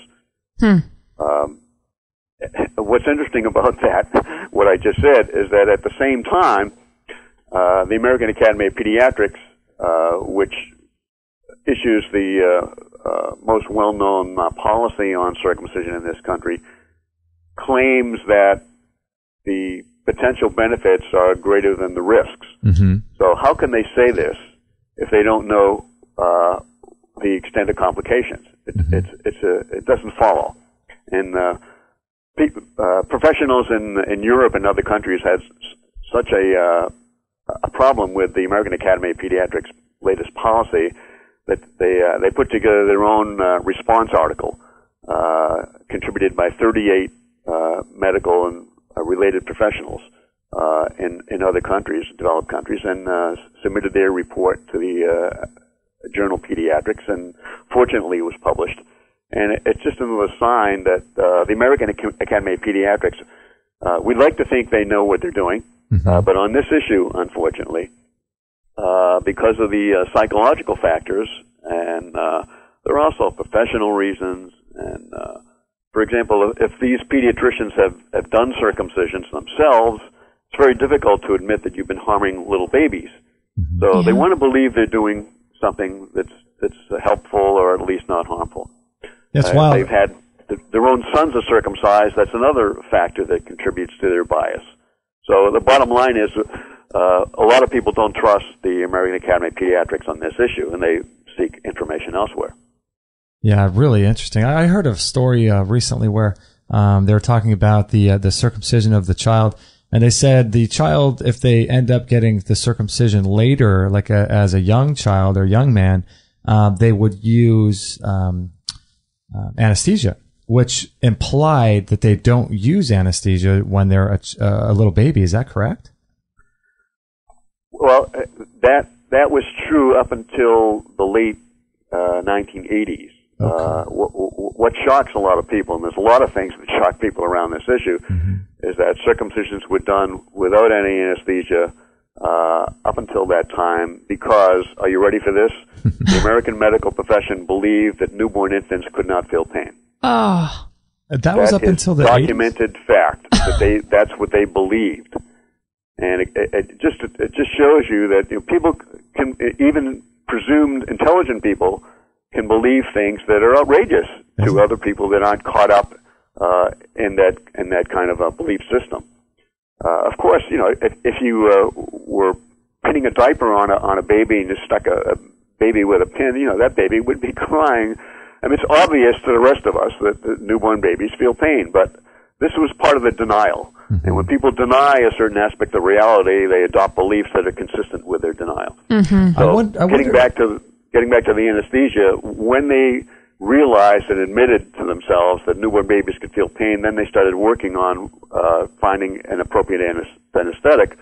What's interesting about that, what I just said, is that at the same time, the American Academy of Pediatrics, which issues the most well-known policy on circumcision in this country, claims that the potential benefits are greater than the risks. So how can they say this if they don't know the extent of complications? It doesn't follow. And professionals in Europe and other countries has such a problem with the American Academy of Pediatrics' latest policy that they put together their own response article, contributed by 38 medical and related professionals in other countries, developed countries, and submitted their report to the journal Pediatrics, and fortunately it was published. And it's just another sign that the American Academy of Pediatrics, we'd like to think they know what they're doing, but on this issue, unfortunately, because of the psychological factors, and there are also professional reasons, and for example, if these pediatricians have done circumcisions themselves, it's very difficult to admit that you've been harming little babies. So they want to believe they're doing something that's helpful or at least not harmful. That's wild. They've had their own sons are circumcised. That's another factor that contributes to their bias. So the bottom line is a lot of people don't trust the American Academy of Pediatrics on this issue, and they seek information elsewhere. Yeah, really interesting. I heard a story recently where they were talking about the circumcision of the child, and they said the child, if they end up getting the circumcision later, like as a young child or young man, they would use anesthesia, which implied that they don't use anesthesia when they're a little baby. Is that correct? Well, that was true up until the late 1980s. Okay. What shocks a lot of people, and there's a lot of things that shock people around this issue, is that circumcisions were done without any anesthesia up until that time because, are you ready for this? The American medical profession believed that newborn infants could not feel pain. Oh, that was up until the documented 80s? Fact. That's what they believed. And it just shows you that people can, even presumed intelligent people, can believe things that are outrageous to other people that aren't caught up in that kind of a belief system. Of course, if you were pinning a diaper on a baby and you stuck a baby with a pin, that baby would be crying. I mean, it's obvious to the rest of us that newborn babies feel pain, but this was part of the denial. And when people deny a certain aspect of reality, they adopt beliefs that are consistent with their denial. So getting back to the anesthesia, when they realized and admitted to themselves that newborn babies could feel pain, then they started working on finding an appropriate anesthetic.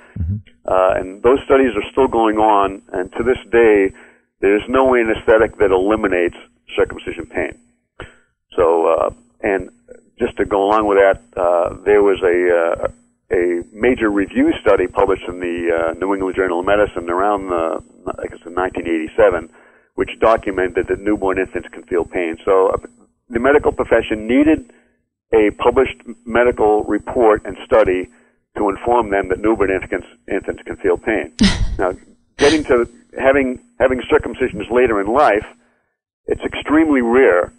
And those studies are still going on, and to this day, there's no anesthetic that eliminates circumcision pain. So, and just to go along with that, there was a major review study published in the New England Journal of Medicine around, I guess, in 1987, which documented that newborn infants can feel pain. So the medical profession needed a published medical report and study to inform them that newborn infants can feel pain. Now, getting to having circumcisions later in life, it's extremely rare.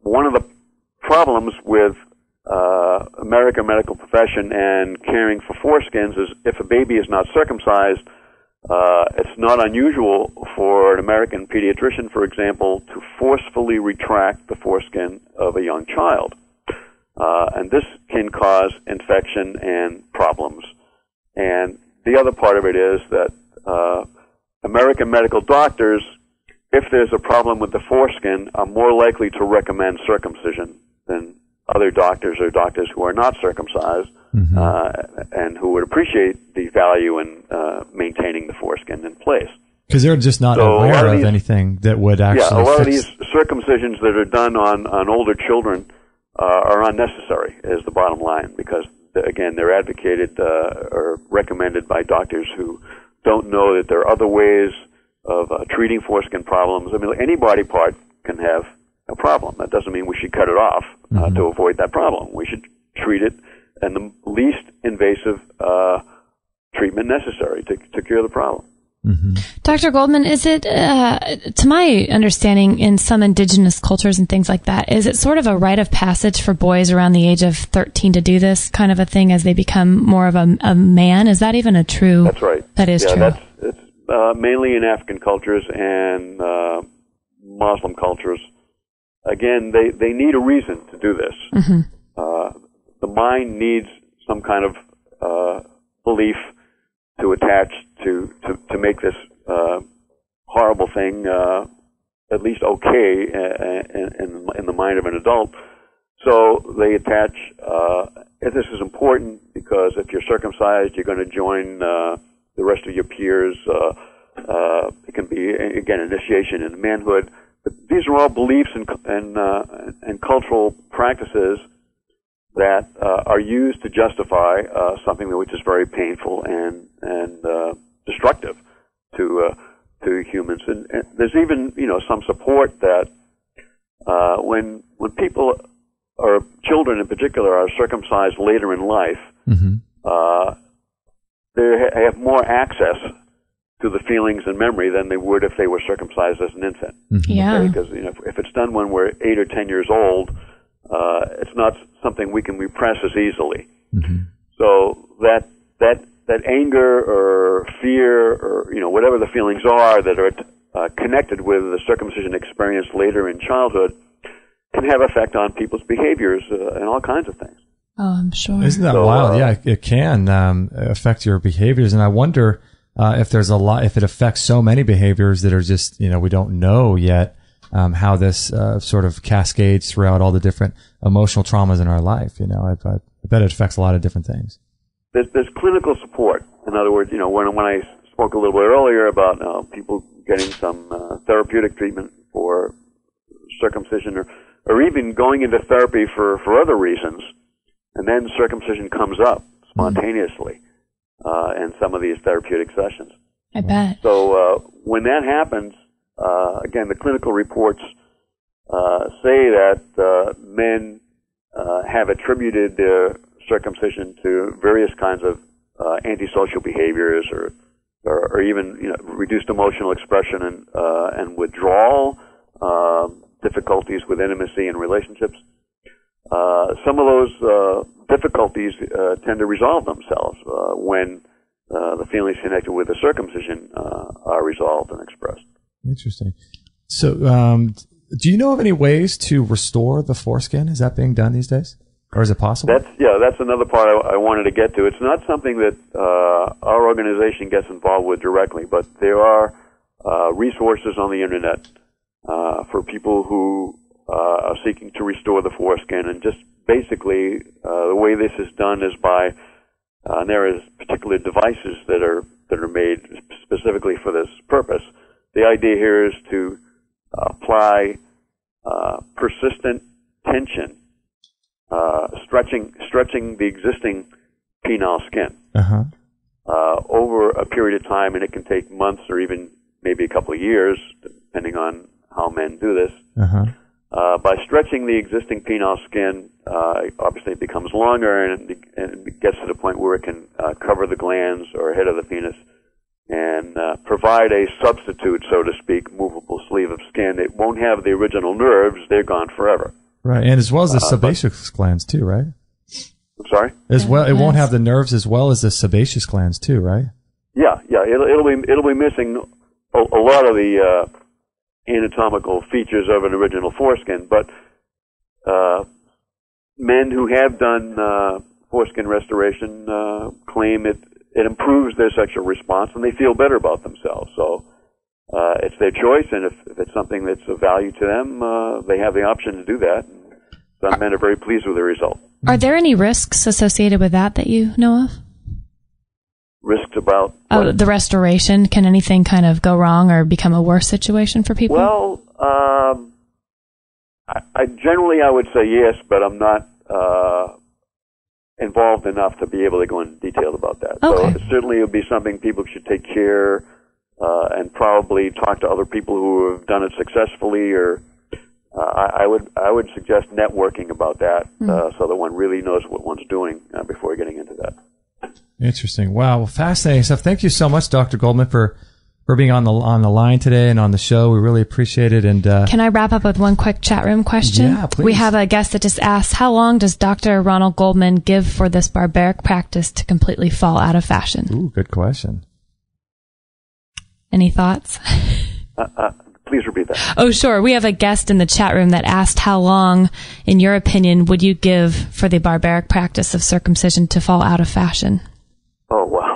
One of the problems with American medical profession and caring for foreskins is if a baby is not circumcised, it's not unusual for an American pediatrician, for example, to forcefully retract the foreskin of a young child. And this can cause infection and problems. And the other part of it is that American medical doctors, if there's a problem with the foreskin, are more likely to recommend circumcision than other doctors or doctors who are not circumcised and who would appreciate the value in maintaining the foreskin in place. Because they're just not aware of anything that would actually a lot of these circumcisions that are done on older children are unnecessary, is the bottom line, because, again, they're advocated or recommended by doctors who don't know that there are other ways of treating foreskin problems. I mean, any body part can have a problem. That doesn't mean we should cut it off to avoid that problem. We should treat it in the least invasive treatment necessary to cure the problem. Dr. Goldman, is it, to my understanding, in some indigenous cultures and things like that, is it sort of a rite of passage for boys around the age of 13 to do this kind of a thing as they become more of a man? Is that even a true? That's right. That is true. It's mainly in African cultures and Muslim cultures. Again, they need a reason to do this. The mind needs some kind of belief to attach to make this horrible thing at least okay in the mind of an adult. So they attach, this is important because if you're circumcised, you're going to join the rest of your peers. It can be, again, initiation in manhood. But these are all beliefs and cultural practices that are used to justify something which is very painful and destructive to humans. And there's even some support that when people or children in particular are circumcised later in life, they have more access to the feelings and memory than they would if they were circumcised as an infant. Yeah. Because if it's done when we're 8 or 10 years old, it's not something we can repress as easily. So that anger or fear or whatever the feelings are that are connected with the circumcision experience later in childhood can have effect on people's behaviors and all kinds of things. Oh, I'm sure. Isn't that wild? Yeah, it can affect your behaviors, and I wonder if there's if it affects so many behaviors that are just we don't know yet. How this sort of cascades throughout all the different emotional traumas in our life. I bet it affects a lot of different things. There's clinical support. In other words, when I spoke a little bit earlier about people getting some therapeutic treatment for circumcision or even going into therapy for other reasons, and then circumcision comes up spontaneously in some of these therapeutic sessions. I bet. So when that happens, again, the clinical reports say that men have attributed their circumcision to various kinds of antisocial behaviors or even reduced emotional expression and withdrawal, difficulties with intimacy and relationships. Some of those difficulties tend to resolve themselves when the feelings connected with the circumcision are resolved and expressed. Interesting. So Do you know of any ways to restore the foreskin? Is that being done these days? Or is it possible? That's another part I wanted to get to. It's not something that our organization gets involved with directly, but there are resources on the internet for people who are seeking to restore the foreskin. And just basically, the way this is done is by and there is particular devices that are made specifically for this purpose. The idea here is to apply persistent tension, stretching the existing penile skin over a period of time, and it can take months or even maybe a couple of years, depending on how men do this. By stretching the existing penile skin, obviously it becomes longer, and it gets to the point where it can cover the glands or head of the penis and provide a substitute, so to speak, movable sleeve of skin. It won't have the original nerves. They're gone forever. Right, and as well as the sebaceous glands too, right? I'm sorry? As well, it won't have the nerves as well as the sebaceous glands too, right? Yeah. It'll be missing a lot of the anatomical features of an original foreskin, but men who have done foreskin restoration claim it improves their sexual response, and they feel better about themselves. So it's their choice, and if it's something that's of value to them, they have the option to do that. Some men are very pleased with the result. Are there any risks associated with that you know of? Risks about the restoration? Can anything kind of go wrong or become a worse situation for people? Well, I generally would say yes, but I'm not involved enough to be able to go into detail about that. Okay. So certainly it would be something people should take care and probably talk to other people who have done it successfully, or I would suggest networking about that so that one really knows what one's doing before getting into that. Interesting. Wow. Well, fascinating stuff. Thank you so much, Dr. Goldman, for being on the line today and on the show. We really appreciate it. And can I wrap up with one quick chat room question? Yeah, please. We have a guest that just asked, how long does Dr. Ronald Goldman give for this barbaric practice to completely fall out of fashion? Ooh, good question. Any thoughts? Please repeat that. Oh, sure. We have a guest in the chat room that asked, how long, in your opinion, would you give for the barbaric practice of circumcision to fall out of fashion? Oh, wow.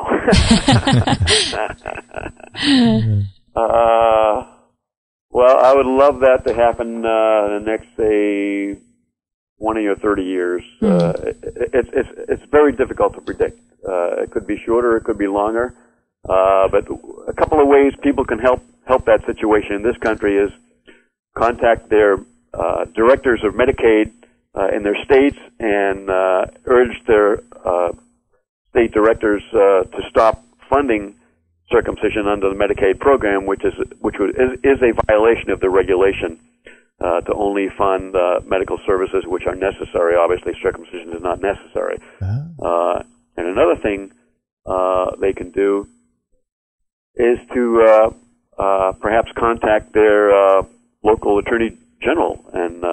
Well, I would love that to happen in the next, say, 20 or 30 years. It's very difficult to predict. It could be shorter, it could be longer. But a couple of ways people can help that situation in this country is contact their directors of Medicaid in their states and urge their state directors to stop funding circumcision under the Medicaid program, which is a violation of the regulation to only fund medical services which are necessary. Obviously, circumcision is not necessary. And another thing they can do is to perhaps contact their local attorney general and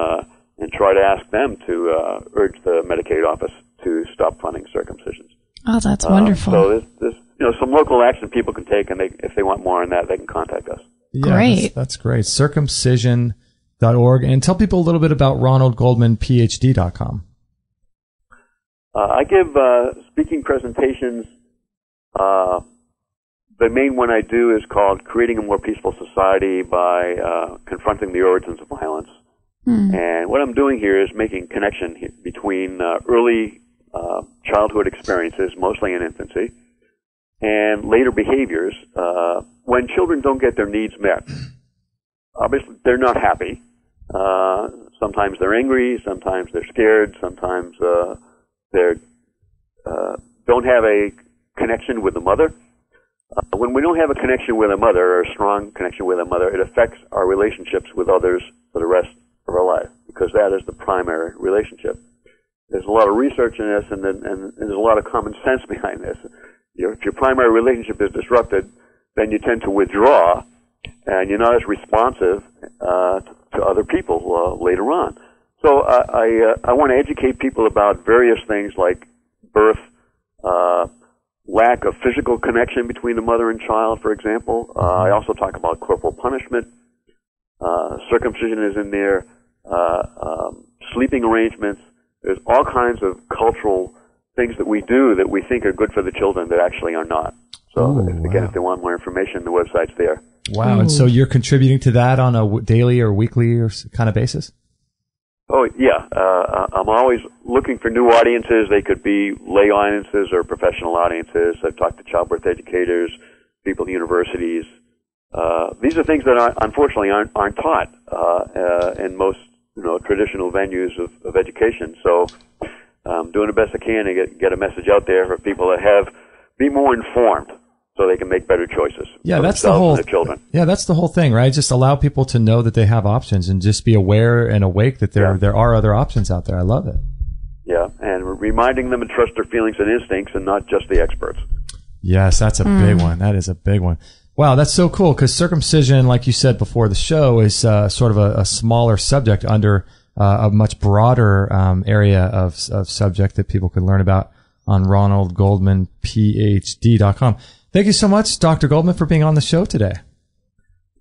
try to ask them to urge the Medicaid office to stop funding circumcisions. Oh, that's wonderful. So there's some local action people can take, and if they want more on that, they can contact us. Yeah, great. That's great. Circumcision.org. And tell people a little bit about RonaldGoldmanPhD.com. I give speaking presentations. The main one I do is called Creating a More Peaceful Society by Confronting the Origins of Violence. And what I'm doing here is making connection between early childhood experiences, mostly in infancy, and later behaviors when children don't get their needs met. Obviously, they're not happy. Sometimes they're angry, sometimes they're scared, sometimes they don't have a connection with the mother. When we don't have a connection with a mother, or a strong connection with a mother, it affects our relationships with others for the rest of our life, because that is the primary relationship. There's a lot of research in this, and there's a lot of common sense behind this. If your primary relationship is disrupted, then you tend to withdraw, and you're not as responsive to other people later on. So I want to educate people about various things like birth, lack of physical connection between the mother and child, for example. I also talk about corporal punishment, circumcision is in there, sleeping arrangements. There's all kinds of cultural things that we do that we think are good for the children that actually are not. So, again, if they want more information, the website's there. Wow. And so you're contributing to that on a daily or weekly or kind of basis? Oh, yeah. I'm always looking for new audiences. They could be lay audiences or professional audiences. I've talked to childbirth educators, people at universities. These are things that unfortunately aren't taught in most traditional venues of education. So I'm doing the best I can to get a message out there for people that be more informed, so they can make better choices. Yeah, for that's the whole. and their children. Yeah, that's the whole thing, right? Just allow people to know that they have options, and just be aware and awake that there are other options out there. I love it. Yeah, and reminding them to trust their feelings and instincts, and not just the experts. Yes, that's a big one. That is a big one. Wow, that's so cool, because circumcision, like you said before the show, is sort of a smaller subject under a much broader area of subject that people can learn about on RonaldGoldmanPhD.com. Thank you so much, Dr. Goldman, for being on the show today.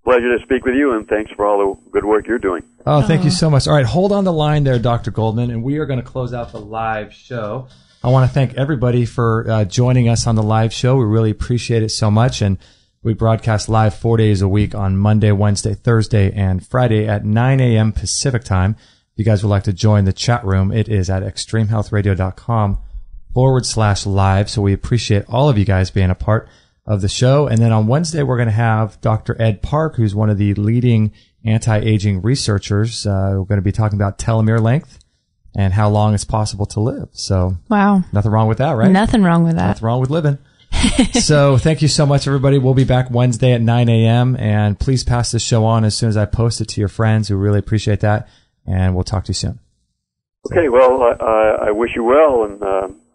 Pleasure to speak with you, and thanks for all the good work you're doing. Oh, thank you so much. All right, hold on the line there, Dr. Goldman, and we are going to close out the live show. I want to thank everybody for joining us on the live show. We really appreciate it so much, and we broadcast live 4 days a week on Monday, Wednesday, Thursday, and Friday at 9 a.m. Pacific time. If you guys would like to join the chat room, it is at extremehealthradio.com/live. So we appreciate all of you guys being a part of the show. And then on Wednesday, we're going to have Dr. Ed Park, who's one of the leading anti-aging researchers. We're going to be talking about telomere length and how long it's possible to live. So wow, nothing wrong with that, right? Nothing wrong with that. Nothing wrong with living. So thank you so much, everybody. We'll be back Wednesday at 9 a.m. And please pass this show on as soon as I post it to your friends. We really appreciate that. And we'll talk to you soon. Okay, well, I wish you well, and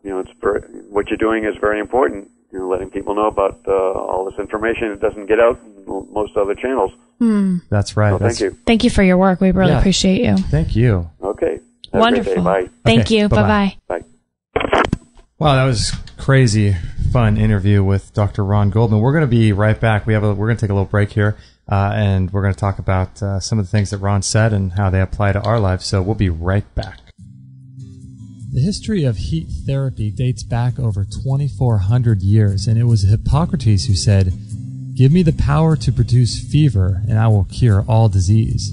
it's what you're doing is very important. Letting people know about all this information. It doesn't get out in most other channels. That's right. So thank you. Thank you for your work. We really appreciate you. Thank you. Okay. Have wonderful. A great day. Bye. Thank you. Bye-bye. Bye. Wow, that was crazy fun interview with Dr. Ron Goldman. We're going to be right back. We're going to take a little break here, and we're going to talk about some of the things that Ron said and how they apply to our lives. So we'll be right back. The history of heat therapy dates back over 2,400 years, and it was Hippocrates who said, "Give me the power to produce fever, and I will cure all disease."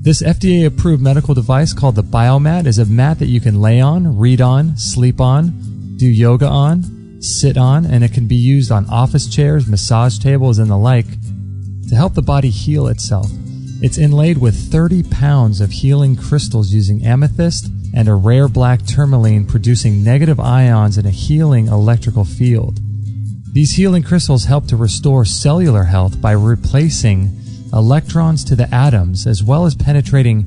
This FDA-approved medical device called the Biomat is a mat that you can lay on, read on, sleep on, do yoga on, sit on, and it can be used on office chairs, massage tables, and the like to help the body heal itself. It's inlaid with 30 pounds of healing crystals using amethyst and a rare black tourmaline, producing negative ions in a healing electrical field. These healing crystals help to restore cellular health by replacing electrons to the atoms, as well as penetrating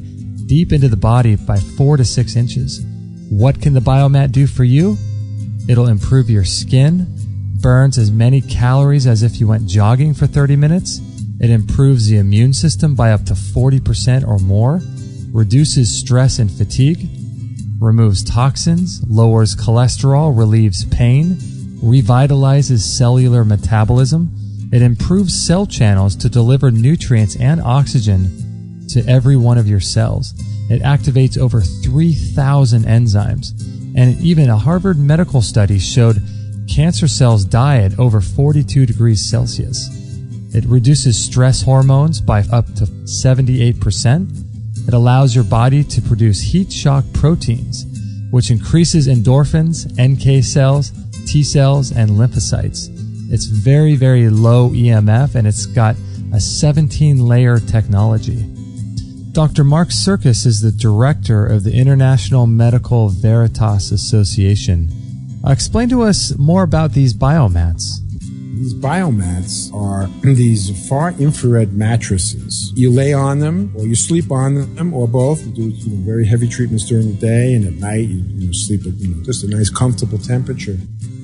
deep into the body by 4 to 6 inches. What can the Biomat do for you? It'll improve your skin, burns as many calories as if you went jogging for 30 minutes. It improves the immune system by up to 40% or more, reduces stress and fatigue, removes toxins, lowers cholesterol, relieves pain, revitalizes cellular metabolism. It improves cell channels to deliver nutrients and oxygen to every one of your cells. It activates over 3,000 enzymes. And even a Harvard medical study showed cancer cells die at over 42 degrees Celsius. It reduces stress hormones by up to 78%. It allows your body to produce heat shock proteins, which increases endorphins, NK cells, T cells, and lymphocytes. It's very, very low EMF, and it's got a 17-layer technology. Dr. Mark Sirkis is the director of the International Medical Veritas Association. Explain to us more about these biomats. These biomats are these far infrared mattresses. You lay on them, or you sleep on them, or both. You do very heavy treatments during the day, and at night you sleep at just a nice, comfortable temperature.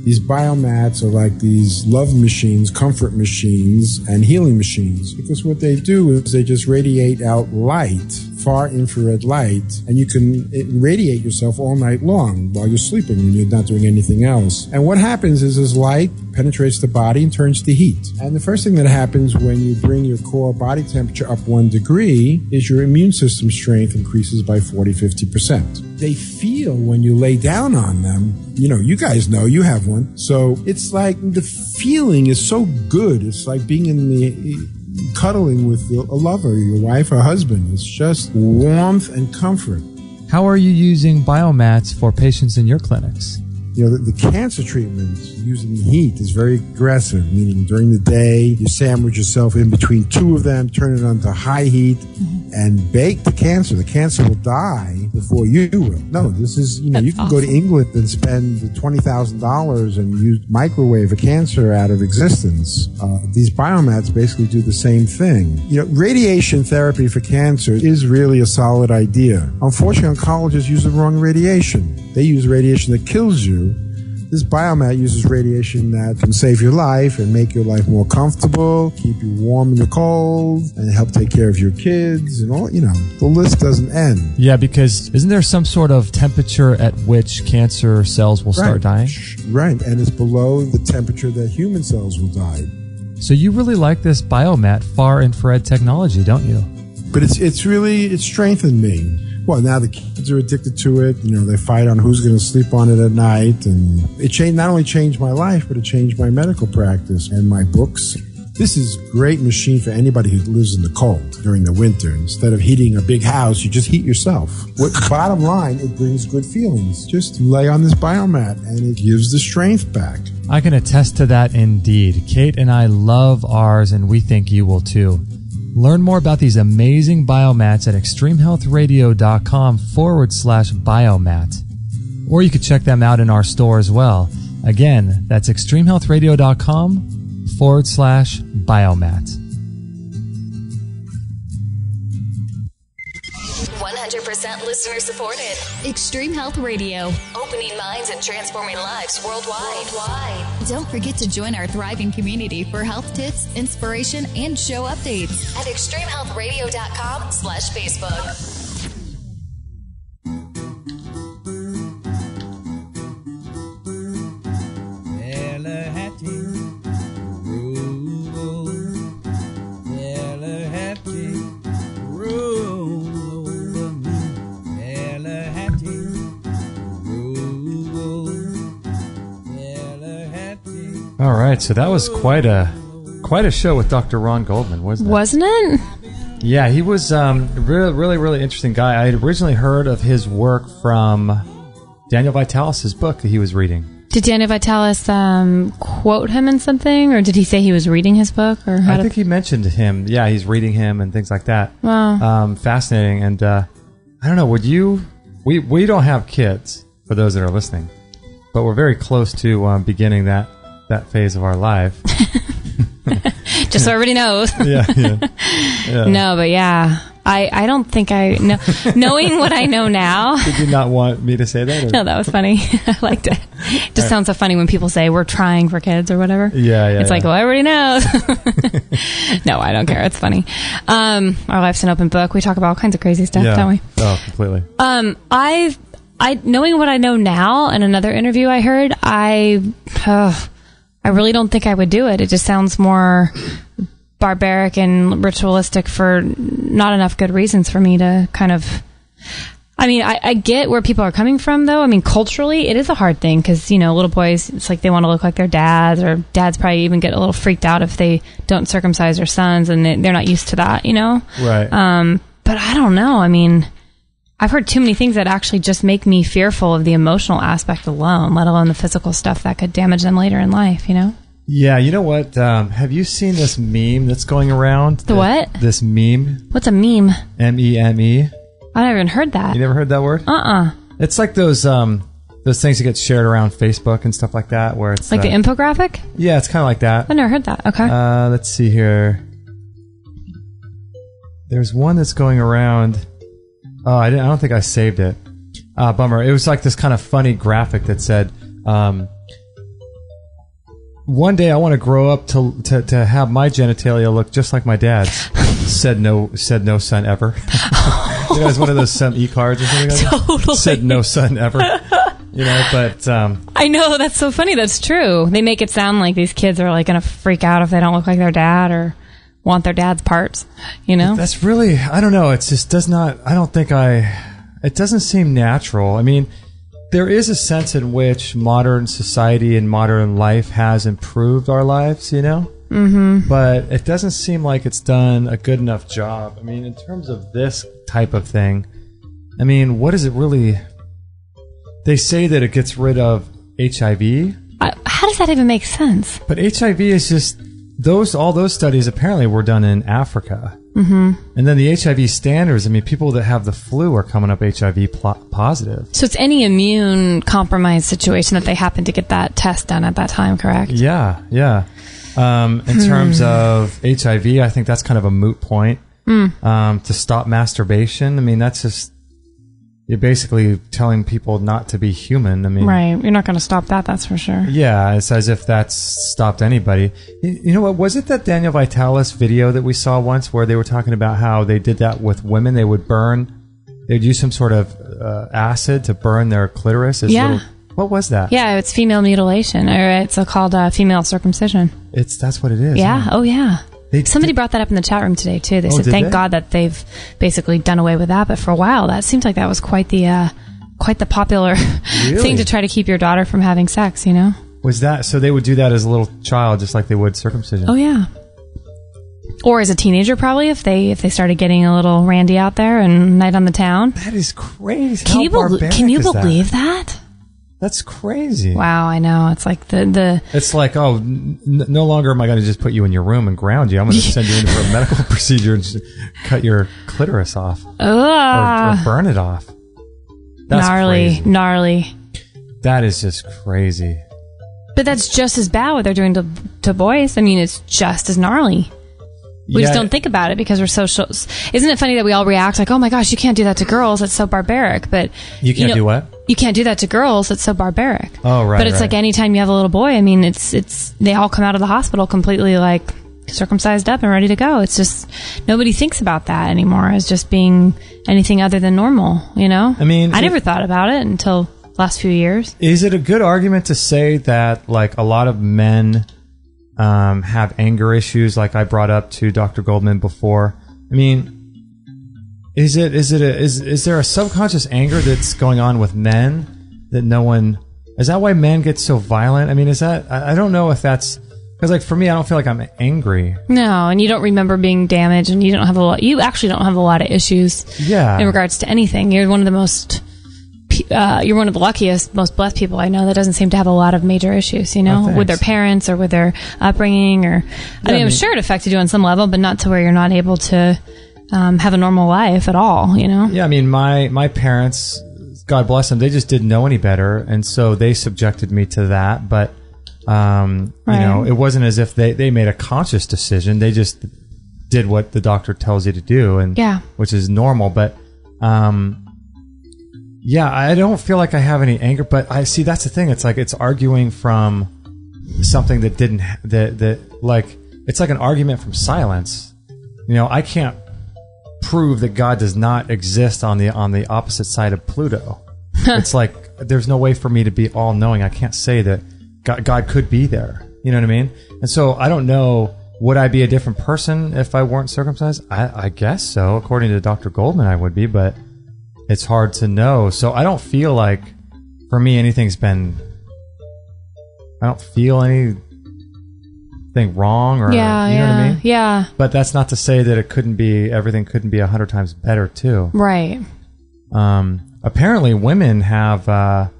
These biomats are like these love machines, comfort machines, and healing machines, because what they do is they just radiate out light far infrared light, and you can radiate yourself all night long while you're sleeping when you're not doing anything else. And what happens is this light penetrates the body and turns to heat. And the first thing that happens when you bring your core body temperature up 1 degree is your immune system strength increases by 40-50%. They feel when you lay down on them, you guys know, you have one. So it's like the feeling is so good. It's like being in the cuddling with a lover, your wife or husband. It's just warmth and comfort. How are you using biomats for patients in your clinics? The cancer treatment using heat is very aggressive, meaning during the day, you sandwich yourself in between two of them, turn it on to high heat, and bake the cancer. The cancer will die before you will. No, this is, you can awesome. Go to England and spend $20,000 and use microwave a cancer out of existence. These biomats basically do the same thing. Radiation therapy for cancer is really a solid idea. Unfortunately, oncologists use the wrong radiation. They use radiation that kills you. This biomat uses radiation that can save your life and make your life more comfortable, keep you warm in the cold, and help take care of your kids and all, the list doesn't end. Yeah, because isn't there some sort of temperature at which cancer cells will start dying? Right, and it's below the temperature that human cells will die. So you really like this biomat far infrared technology, don't you? But it's strengthened me. Well, now the kids are addicted to it. They fight on who's going to sleep on it at night. And it not only changed my life, but it changed my medical practice and my books. This is a great machine for anybody who lives in the cold during the winter. Instead of heating a big house, you just heat yourself. Bottom line, it brings good feelings. Just lay on this biomat, and it gives the strength back. I can attest to that indeed. Kate and I love ours, and we think you will too. Learn more about these amazing biomats at extremehealthradio.com/biomat. Or you could check them out in our store as well. Again, that's extremehealthradio.com/biomat. 100% listener supported. Extreme Health Radio. Opening minds and transforming lives worldwide. Don't forget to join our thriving community for health tips, inspiration, and show updates at extremehealthradio.com/Facebook. All right, so that was quite a show with Dr. Ron Goldman, wasn't it? Wasn't it? Yeah, he was really interesting guy. I had originally heard of his work from Daniel Vitalis' book that he was reading. Did Daniel Vitalis quote him in something, or did he say he was reading his book? Or I think he mentioned him. Yeah, he's reading him and things like that. Wow. Fascinating. And I don't know, would you... We don't have kids, for those that are listening, but we're very close to beginning that phase of our life. Just so everybody knows. Yeah. No, but yeah. I don't think knowing what I know now. Did you not want me to say that? Or? No, that was funny. I liked it. It just sounds so funny when people say we're trying for kids or whatever. Yeah. It's like, well, everybody knows. No, I don't care. It's funny. Our life's an open book. We talk about all kinds of crazy stuff, don't we? Oh, completely. I knowing what I know now, in another interview I heard, I really don't think I would do it. It just sounds more barbaric and ritualistic for not enough good reasons for me to kind of... I mean, I get where people are coming from, though. I mean, culturally, it is a hard thing because, little boys, it's like they want to look like their dads, or dads probably even get a little freaked out if they don't circumcise their sons, and they're not used to that, Right. But I don't know. I mean, I've heard too many things that actually just make me fearful of the emotional aspect alone, let alone the physical stuff that could damage them later in life, Yeah, you know what? Have you seen this meme that's going around? What? This meme. What's a meme? M-E-M-E. I never even heard that. You never heard that word? It's like those things that get shared around Facebook and stuff like that, where it's... Like the infographic? Yeah, it's kind of like that. I've never heard that. Okay. Let's see here. There's one that's going around... Oh, I don't think I saved it. Bummer. It was like this kind of funny graphic that said... one day I want to grow up to have my genitalia look just like my dad's. said no son ever. You know, it's one of those some e-cards or something like that. Totally. Said no son ever. You know, but I know, that's so funny. That's true. They make it sound like these kids are like going to freak out if they don't look like their dad or want their dad's parts, you know? That's really, I don't know. It just does not, it doesn't seem natural. I mean, there is a sense in which modern society and modern life has improved our lives, you know? Mm-hmm. But it doesn't seem like it's done a good enough job. I mean, in terms of this type of thing, I mean, what is it really? They say that it gets rid of HIV. How does that even make sense? But HIV is just, all those studies apparently were done in Africa. Mm-hmm. And then the HIV standards, I mean, people that have the flu are coming up HIV positive. So it's any immune compromised situation that they happen to get that test done at that time, correct? Yeah, yeah. In terms of HIV, I think that's kind of a moot point. To stop masturbation, I mean, that's just, you're basically telling people not to be human. I mean, right. You're not going to stop that, that's for sure. Yeah, it's as if that's stopped anybody. You know what? Was it that Daniel Vitalis video that we saw once where they were talking about how they did that with women? They would they'd use some sort of acid to burn their clitoris. Yeah. What was that? Yeah, it's female mutilation, or it's called female circumcision. That's what it is. Yeah. Huh? Oh, yeah. Somebody brought that up in the chat room today, too. They said, thank God that they've basically done away with that. But for a while, that seems like that was quite the popular thing to try to keep your daughter from having sex, you know? Was that, so they would do that as a little child, just like they would circumcision? Oh, yeah. Or as a teenager, probably, if they started getting a little randy out there and night on the town. That is crazy. Can you believe that? That's crazy. Wow, I know. It's like the It's like, no longer am I going to just put you in your room and ground you. I'm going to send you in for a medical procedure and just cut your clitoris off. Or burn it off. That's crazy. Gnarly. That is just crazy. But that's just as bad what they're doing to boys. I mean, it's just as gnarly. We just don't think about it because we're social. Isn't it funny that we all react like, oh my gosh, you can't do that to girls. It's so barbaric. But you can't do what? You can't do that to girls. It's so barbaric. Oh, right. But it's like anytime you have a little boy, I mean, they all come out of the hospital completely like circumcised up and ready to go. It's just, nobody thinks about that anymore as just being anything other than normal, you know? I mean, I never thought about it until last few years. Is it a good argument to say that like a lot of men have anger issues, like I brought up to Dr. Goldman before? I mean, is there a subconscious anger that's going on with men that no one? Is that why men get so violent? I mean, is that? I don't know if that's because, like, for me, I don't feel like I'm angry. No, and you don't remember being damaged, and you actually don't have a lot of issues. Yeah. In regards to anything, you're one of the most. You're one of the luckiest, most blessed people I know that doesn't seem to have a lot of major issues, you know, with their parents or with their upbringing or, I mean, I'm sure it affected you on some level, but not to where you're not able to have a normal life at all, you know? Yeah, I mean, my parents, God bless them, they just didn't know any better, and so they subjected me to that, but, you know, it wasn't as if they made a conscious decision. They just did what the doctor tells you to do, and which is normal, but, yeah, I don't feel like I have any anger, but I see that's the thing. It's like it's arguing from something that didn't that like it's like an argument from silence. You know, I can't prove that God does not exist on the opposite side of Pluto. It's like there's no way for me to be all knowing. I can't say that God could be there. You know what I mean? And so I don't know. Would I be a different person if I weren't circumcised? I guess so. According to Dr. Goldman, I would be, but it's hard to know. So I don't feel like, for me, I don't feel anything wrong or, you know what I mean? Yeah. But that's not to say that everything couldn't be 100 times better too. Right. Apparently women have a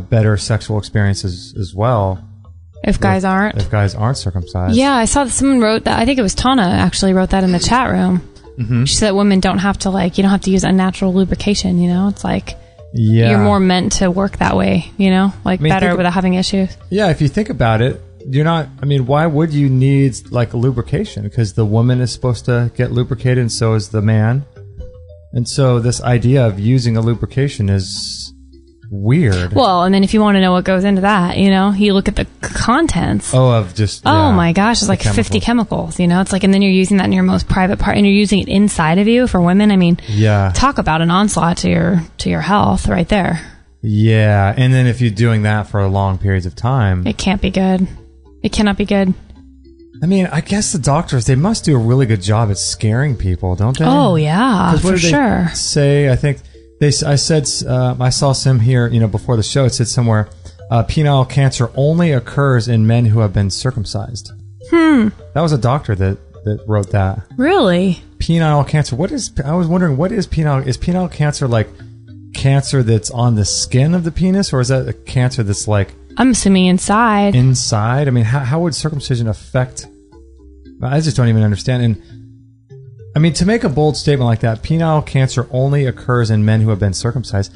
better sexual experiences as well. If guys aren't circumcised. Yeah, I saw that someone wrote that. I think it was Tana actually wrote that in the chat room. Mm-hmm. She said women don't have to you don't have to use unnatural lubrication, you know? It's like you're more meant to work that way, you know? Better without having issues. Yeah, if you think about it, why would you need like a lubrication? Because the woman is supposed to get lubricated and so is the man. And so this idea of using a lubrication is weird. Well, and then if you want to know what goes into that, you look at the contents. Oh, my gosh, it's like 50 chemicals, it's like, and then you're using that in your most private part, and you're using it inside of you for women. I mean, talk about an onslaught to your health right there. Yeah, and then if you're doing that for long periods of time, it can't be good. It cannot be good. I mean, I guess the doctors, they must do a really good job at scaring people, don't they? Oh, yeah, for sure. Say, I think I saw some here, before the show. It said somewhere, penile cancer only occurs in men who have been circumcised. That was a doctor that wrote that. Really? Penile cancer. I was wondering, what is penile? Is penile cancer like cancer that's on the skin of the penis, or is that a cancer that's like... I'm assuming inside. Inside? I mean, how would circumcision affect... I just don't even understand. And I mean, to make a bold statement like that, penile cancer only occurs in men who have been circumcised.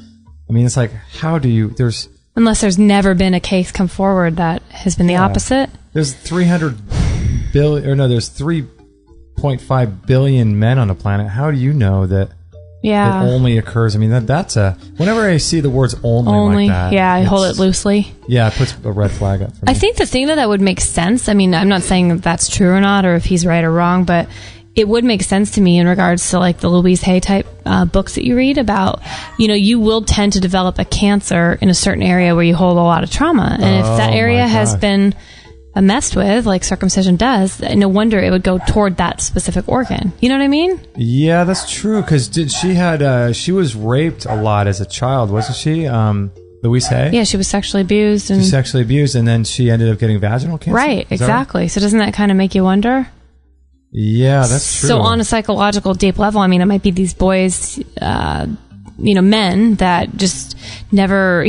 I mean, it's like, how do you... Unless there's never been a case come forward that has been the opposite. There's 3.5 billion men on the planet. How do you know that it only occurs? I mean, that's a... Whenever I see the words only like that... Yeah, I hold it loosely. Yeah, it puts a red flag up for me. I think the thing that would make sense, I mean, I'm not saying that that's true or not, or if he's right or wrong, but it would make sense to me in regards to like the Louise Hay type books that you read about, you will tend to develop a cancer in a certain area where you hold a lot of trauma. And if that area has been messed with, like circumcision does, no wonder it would go toward that specific organ. You know what I mean? Yeah, that's true. Because she was raped a lot as a child, wasn't she? Louise Hay? Yeah, she was sexually abused. And then she ended up getting vaginal cancer? Right, exactly. So doesn't that kind of make you wonder? Yeah, that's true. So on a psychological deep level, I mean, it might be these boys, men that just never,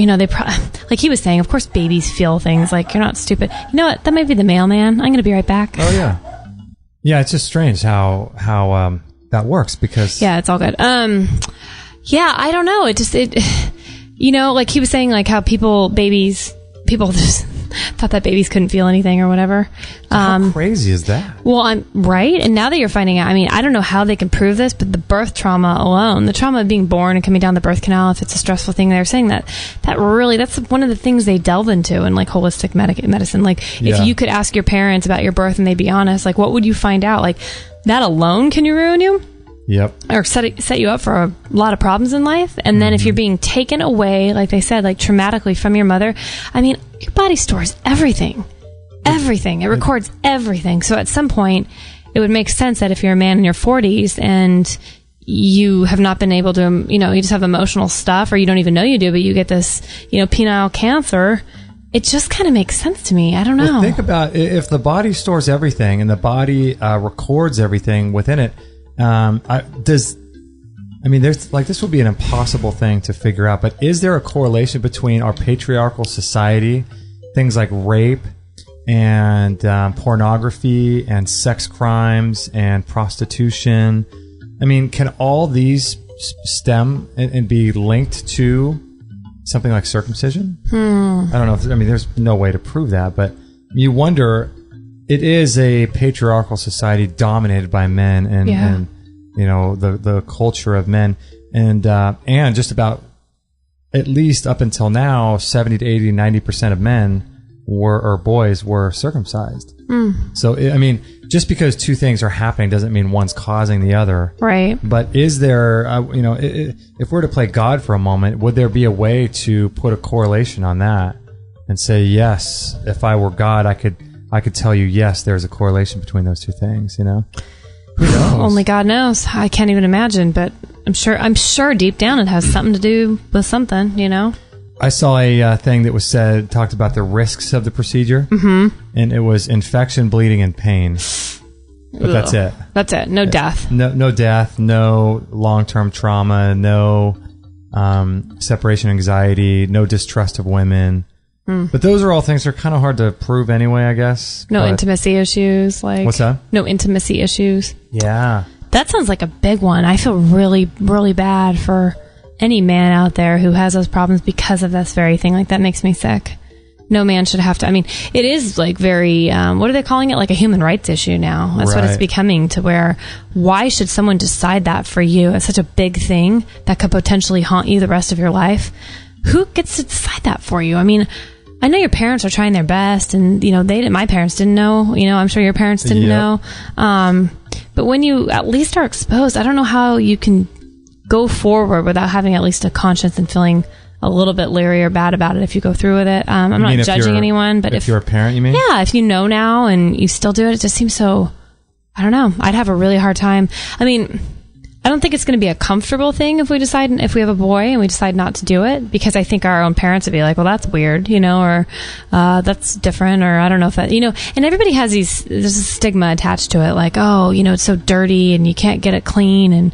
like he was saying, of course babies feel things, like you're not stupid. You know what? That might be the mailman. I'm going to be right back. Oh, yeah. Yeah, it's just strange how that works because... Yeah, it's all good. Yeah, I don't know. Like he was saying, like how people just thought that babies couldn't feel anything or whatever. How crazy is that? Well, I'm right. And now that you're finding out, I mean, I don't know how they can prove this, but the birth trauma alone, the trauma of being born and coming down the birth canal, if it's a stressful thing, they're saying that's one of the things they delve into in like holistic medicine. Like if you could ask your parents about your birth and they'd be honest, like what would you find out? Like that alone can ruin you? Yep. Or set you up for a lot of problems in life. And then if you're being taken away, like they said, like traumatically from your mother, I mean, your body stores everything. Everything. It records everything. So at some point, it would make sense that if you're a man in your 40s and you have not been able to, you just have emotional stuff or you don't even know you do, but you get this, penile cancer, it just kind of makes sense to me. I don't know. Well, think about if the body stores everything and the body records everything within it. This would be an impossible thing to figure out, but is there a correlation between our patriarchal society, things like rape and pornography and sex crimes and prostitution? I mean, can all these stem and be linked to something like circumcision? I don't know. There's no way to prove that, but you wonder... It is a patriarchal society dominated by men and the culture of men. And just about, at least up until now, 70 to 80, 90% of men boys were circumcised. So, just because two things are happening doesn't mean one's causing the other. Right. But is there, if we're to play God for a moment, would there be a way to put a correlation on that and say, yes, if I were God, I could tell you, yes, there's a correlation between those two things, Who knows? Only God knows. I can't even imagine, but I'm sure deep down it has something to do with something, I saw a thing that talked about the risks of the procedure, and it was infection, bleeding, and pain. But that's it. That's it. No death. No death, no long-term trauma, no separation anxiety, no distrust of women. But those are all things that are kind of hard to prove anyway, I guess. No intimacy issues. What's that? No intimacy issues. Yeah. That sounds like a big one. I feel really, really bad for any man out there who has those problems because of this very thing. Like, that makes me sick. No man should have to. It is like very, what are they calling it? Like a human rights issue now. That's what it's becoming, to where, why should someone decide that for you? It's such a big thing that could potentially haunt you the rest of your life. who gets to decide that for you? I mean, I know your parents are trying their best, and my parents didn't know. I'm sure your parents didn't know. But when you at least are exposed, I don't know how you can go forward without having at least a conscience and feeling a little bit leery or bad about it if you go through with it. I'm not judging anyone, but if you're a parent, you mean? Yeah, if you know now and you still do it, it just seems so, I don't know. I'd have a really hard time. I mean, I don't think it's going to be a comfortable thing if we have a boy and we decide not to do it, because I think our own parents would be like, well, that's weird, or that's different, or I don't know if that, and everybody has there's a stigma attached to it, like, oh, it's so dirty and you can't get it clean, and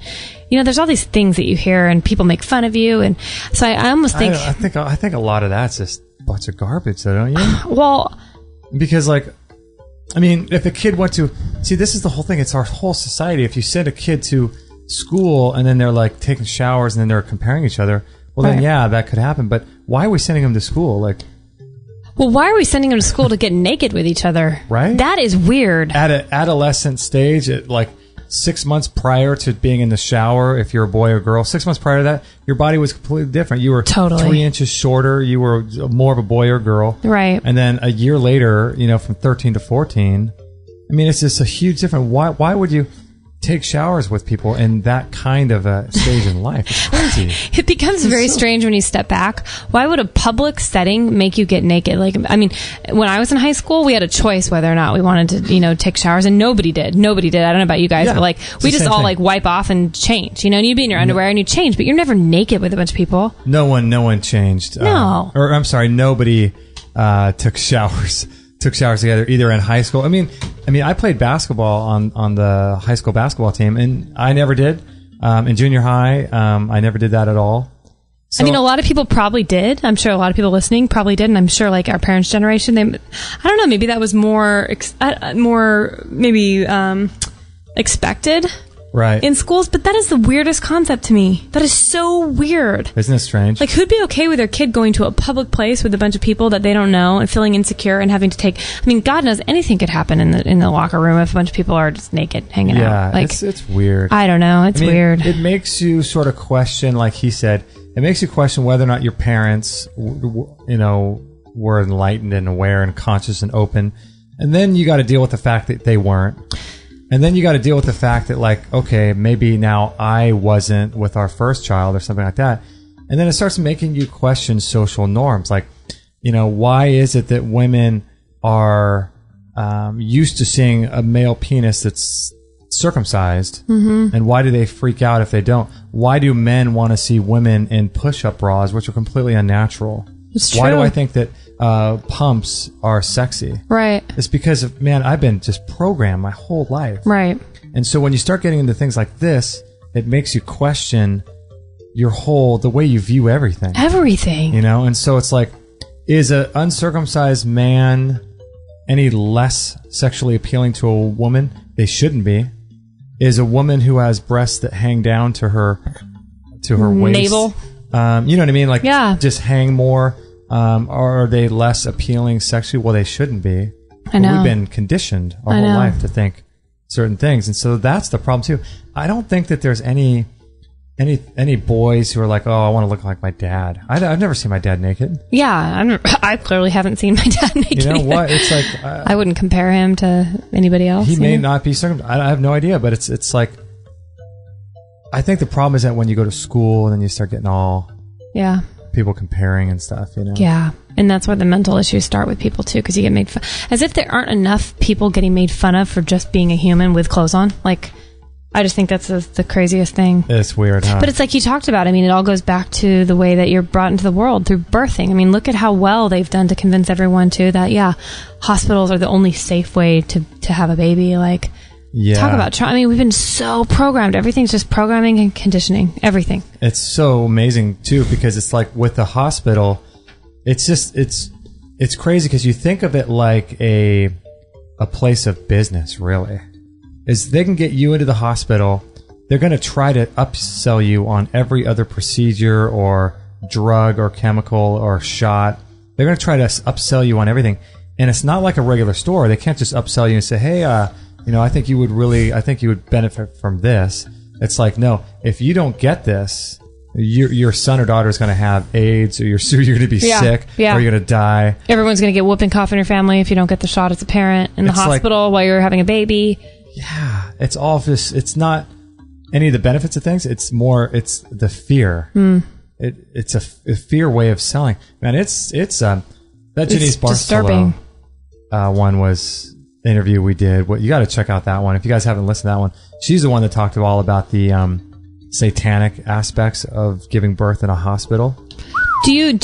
there's all these things that you hear and people make fun of you, and so I almost think I think a lot of that's just a bunch of garbage, though, don't you? Well, because if a kid went to this is the whole thing. It's our whole society. If you send a kid to school and then they're like taking showers and then they're comparing each other, well, then yeah, that could happen. But why are we sending them to school? Well, why are we sending them to school to get naked with each other? Right? That is weird. At an adolescent stage, at 6 months prior to being in the shower, if you're a boy or girl, 6 months prior to that, your body was completely different. You were totally 3 inches shorter. You were more of a boy or girl. Right. And then a year later, from 13 to 14, it's just a huge difference. Why would you take showers with people in that kind of a stage in life? It's crazy. It becomes very strange when you step back. Why would a public setting make you get naked? When I was in high school, we had a choice whether or not we wanted to, take showers, and nobody did. Nobody did. I don't know about you guys, but we just all wipe off and change, and you'd be in your underwear and you change, but you're never naked with a bunch of people. No one changed. No. Nobody took showers together, either in high school. I played basketball on the high school basketball team, and I never did. In junior high, I never did that at all. So, a lot of people probably did. I'm sure a lot of people listening probably did, and I'm sure our parents' generation, I don't know, maybe that was more expected. Right. In schools, but that is the weirdest concept to me. That is so weird. Isn't it strange? Who'd be okay with their kid going to a public place with a bunch of people that they don't know and feeling insecure and having to take... God knows anything could happen in the locker room if a bunch of people are just naked hanging out. Yeah, it's weird. I don't know. It's weird. It makes you sort of question, like he said, it makes you question whether or not your parents, were enlightened and aware and conscious and open. And then you got to deal with the fact that they weren't. And then you got to deal with the fact that, okay, maybe now I wasn't with our first child or something like that. And then it starts making you question social norms. Why is it that women are used to seeing a male penis that's circumcised? Mm-hmm. And why do they freak out if they don't? Why do men want to see women in push-up bras, which are completely unnatural? It's true. Why do I think that pumps are sexy? Right. It's because I've been just programmed my whole life. Right. And so when you start getting into things like this, it makes you question the way you view everything. Everything. And so it's is an uncircumcised man any less sexually appealing to a woman? They shouldn't be. Is a woman who has breasts that hang down to her waist, navel, you know what I mean? Yeah. Just hang more. Are they less appealing sexually? Well, they shouldn't be. I know. We've been conditioned our whole life to think certain things, and so that's the problem too. I don't think that there's any boys who are like, oh, I want to look like my dad. I've never seen my dad naked. Yeah, I clearly haven't seen my dad naked. You know either. what? It's I wouldn't compare him to anybody else. He may not be circumcised. I have no idea, but it's I think the problem is that when you go to school and then you start getting all people comparing and stuff, Yeah, and that's where the mental issues start with people too, because you get made fun. As if there aren't enough people getting made fun of for just being a human with clothes on. I just think that's the craziest thing. It's weird, huh? But it's like you talked about. It all goes back to the way that you're brought into the world through birthing. Look at how well they've done to convince everyone too that hospitals are the only safe way to have a baby. Talk about we've been so programmed. Everything's just programming and conditioning. Everything. It's so amazing too, because it's with the hospital, it's crazy because you think of it like a place of business, really. Is they can get you into the hospital, they're going to try to upsell you on every other procedure or drug or chemical or shot. They're going to try to upsell you on everything. And it's not like a regular store. They can't just upsell you and say, hey, I think you would benefit from this. It's no, if you don't get this, your son or daughter is going to have AIDS, or you're going to be sick, or you're going to die. Everyone's going to get whooping cough in your family if you don't get the shot as a parent in the hospital while you're having a baby. Yeah, it's all this. It's not any of the benefits of things. It's the fear. It's a fear way of selling. Man, it's that Janice Barcelo one was the interview we did. You got to check out that one if you guys haven't listened to that one. She's the one that talked all about the satanic aspects of giving birth in a hospital. Do you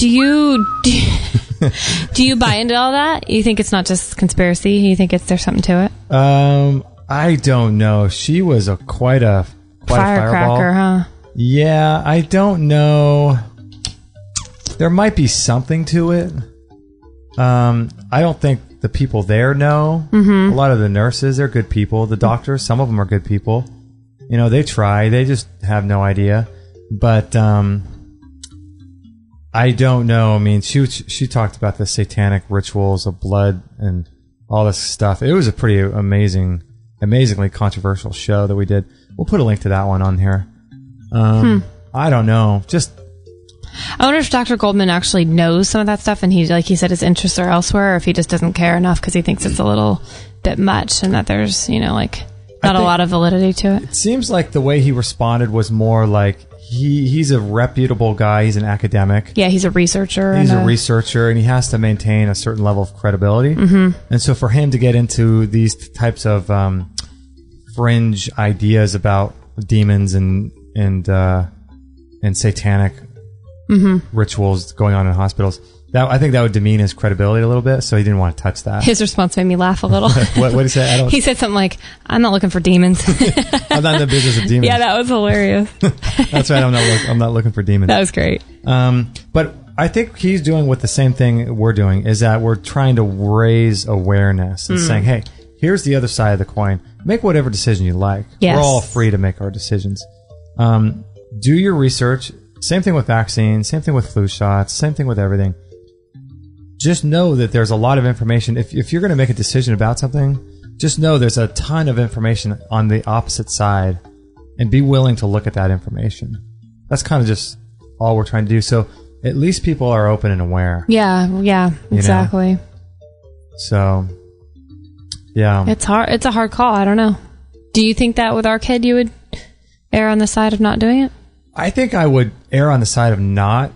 buy into all that? You think it's not just conspiracy? You think there's something to it? I don't know. She was quite a firecracker, huh? Yeah, I don't know. There might be something to it. I don't think the people there know. A lot of the nurses, they're good people. The doctors, some of them are good people. You know, they try. They just have no idea. But I don't know. I mean, she talked about the satanic rituals of blood and all this stuff. It was a pretty amazingly controversial show that we did. We'll put a link to that one on here. I don't know. I wonder if Dr. Goldman actually knows some of that stuff, and he said, his interests are elsewhere, or if he just doesn't care enough because he thinks it's a little bit much, and that there's not a lot of validity to it. It seems like the way he responded was more like he's a reputable guy. He's an academic. Yeah, he's a researcher. He's a researcher, and he has to maintain a certain level of credibility. And so for him to get into these types of fringe ideas about demons and satanic rituals going on in hospitals, I think that would demean his credibility a little bit, so he didn't want to touch that. His response made me laugh a little. What did he say? He said something like, "I'm not looking for demons." I'm not in the business of demons. Yeah, that was hilarious. That's right. I'm not looking for demons. That was great. But I think he's doing the same thing we're doing, is that we're trying to raise awareness and saying, hey, here's the other side of the coin. Make whatever decision you like. Yes. We're all free to make our decisions. Do your research. Same thing with vaccines. Same thing with flu shots. Same thing with everything. Just know that there's a lot of information. If you're going to make a decision about something, just know there's a ton of information on the opposite side, and be willing to look at that information. That's kind of just all we're trying to do. So at least people are open and aware. Yeah, exactly. So, yeah. It's hard. It's a hard call. I don't know. Do you think that with our kid you would err on the side of not doing it? I think I would err on the side of not,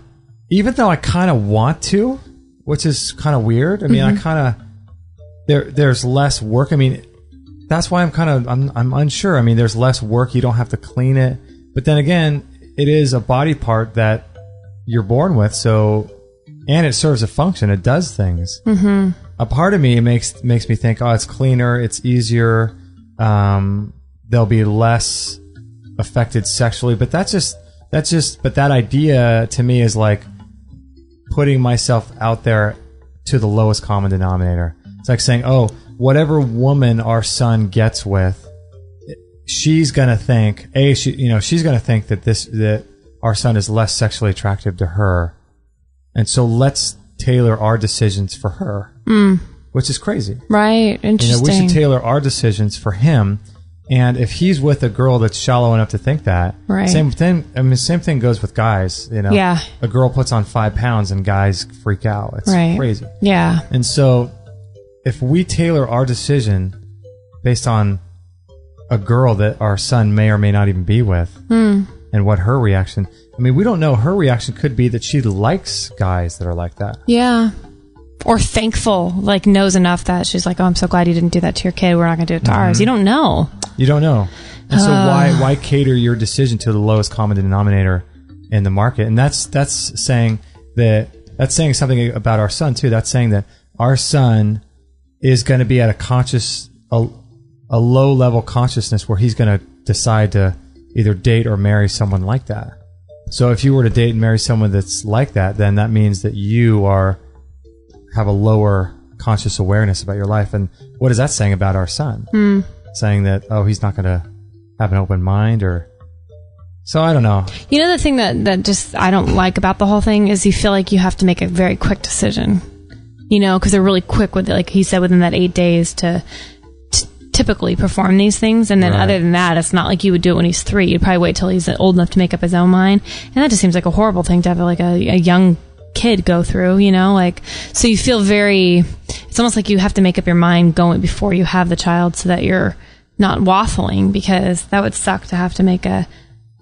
even though I kind of want to, which is kind of weird. I mean, I kind of, there's less work. I mean, that's why I'm unsure. I mean, there's less work. You don't have to clean it. But then again, it is a body part that you're born with. So, and it serves a function. It does things. A part of me, it makes me think, oh, it's cleaner. It's easier. They'll be less affected sexually. But but that idea to me is like putting myself out there to the lowest common denominator. It's like saying, oh, whatever woman our son gets with, she's going to think, she's going to think that our son is less sexually attractive to her. And so let's tailor our decisions for her, which is crazy. Right. Interesting. We should tailor our decisions for him. And if he's with a girl that's shallow enough to think that, right. Same thing goes with guys. Yeah. A girl puts on 5 pounds and guys freak out. It's crazy. Yeah. And so, if we tailor our decision based on a girl that our son may or may not even be with, and what her reaction, we don't know. Her reaction could be that she likes guys that are like that. Yeah. Or thankful, knows enough that she's like, oh, I'm so glad you didn't do that to your kid. We're not going to do it to ours. You don't know. You don't know. And so why cater your decision to the lowest common denominator in the market? And that's saying something about our son too. That's saying that our son is going to be at a low level consciousness where he's going to decide to either date or marry someone like that. So if you were to date and marry someone that's like that, then that means that you have a lower conscious awareness about your life. And what is that saying about our son? Saying that, oh, he's not going to have an open mind, or... So I don't know. You know, the thing that just I don't like about the whole thing is you feel like you have to make a very quick decision. Because they're really quick with it. Like he said, within that 8 days to typically perform these things. And then other than that, it's not like you would do it when he's 3. You'd probably wait till he's old enough to make up his own mind. And that just seems like a horrible thing to have like a young kid go through, like, so you feel it's almost like you have to make up your mind going before you have the child so that you're not waffling, because that would suck to have to make a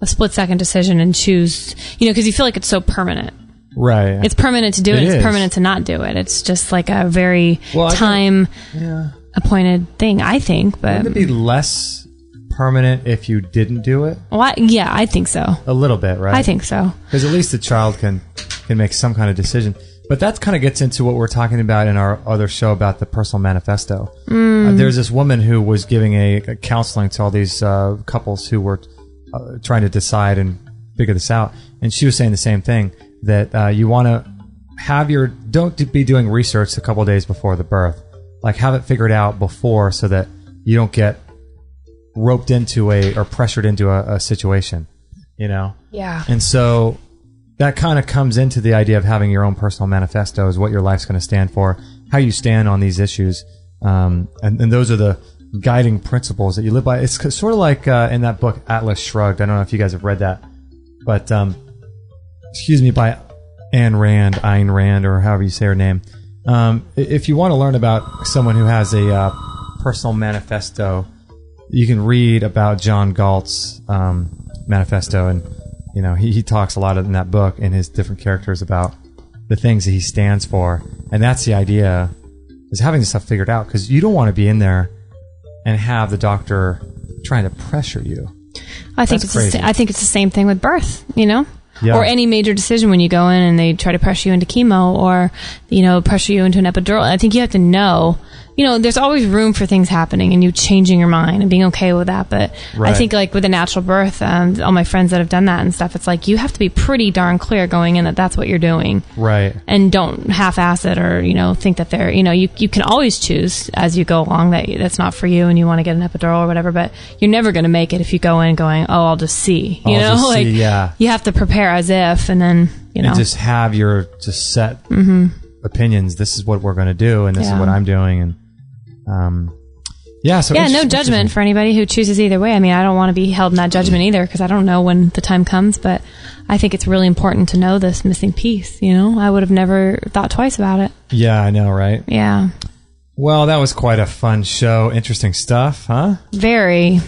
split-second decision and choose, because you feel like it's so permanent. Right. It's permanent to do it. It's permanent to not do it. It's just like a very time-appointed thing, I think. But wouldn't it be less permanent if you didn't do it? Well, yeah, I think so. A little bit, right? I think so. Because at least the child can make some kind of decision. But that kind of gets into what we're talking about in our other show about the personal manifesto. There's this woman who was giving a counseling to all these couples who were trying to decide and figure this out. And she was saying the same thing, that you want to have don't be doing research a couple of days before the birth. Like, have it figured out before so that you don't get roped into or pressured into a situation, Yeah. And so that kind of comes into the idea of having your own personal manifesto, is what your life's going to stand for, how you stand on these issues. And those are the guiding principles that you live by. It's sort of like in that book, Atlas Shrugged. I don't know if you guys have read that, but by Ayn Rand, or however you say her name. If you want to learn about someone who has a personal manifesto, you can read about John Galt's manifesto, and he talks a lot in that book and his different characters about the things that he stands for, and that's the idea, is having this stuff figured out, because you don't want to be in there and have the doctor trying to pressure you. I think it's the same thing with birth, Yeah. Or any major decision when you go in and they try to pressure you into chemo, or, pressure you into an epidural. I think you have to know, there's always room for things happening and you changing your mind and being okay with that. But I think, like, with a natural birth, all my friends that have done that and stuff, it's like you have to be pretty darn clear going in that that's what you're doing. Right. And don't half-ass it, or, think that they're, you can always choose as you go along that that's not for you and you want to get an epidural or whatever, but you're never going to make it if you go in going, oh, I'll just see. You have to prepare as if, and then, and just have your set opinions. This is what we're going to do, and this is what I'm doing, and no judgment for anybody who chooses either way. I mean, I don't want to be held in that judgment either, because I don't know when the time comes, but I think it's really important to know this missing piece. I would have never thought twice about it. Yeah, I know, right? Yeah. Well, that was quite a fun show. Interesting stuff, huh? Very.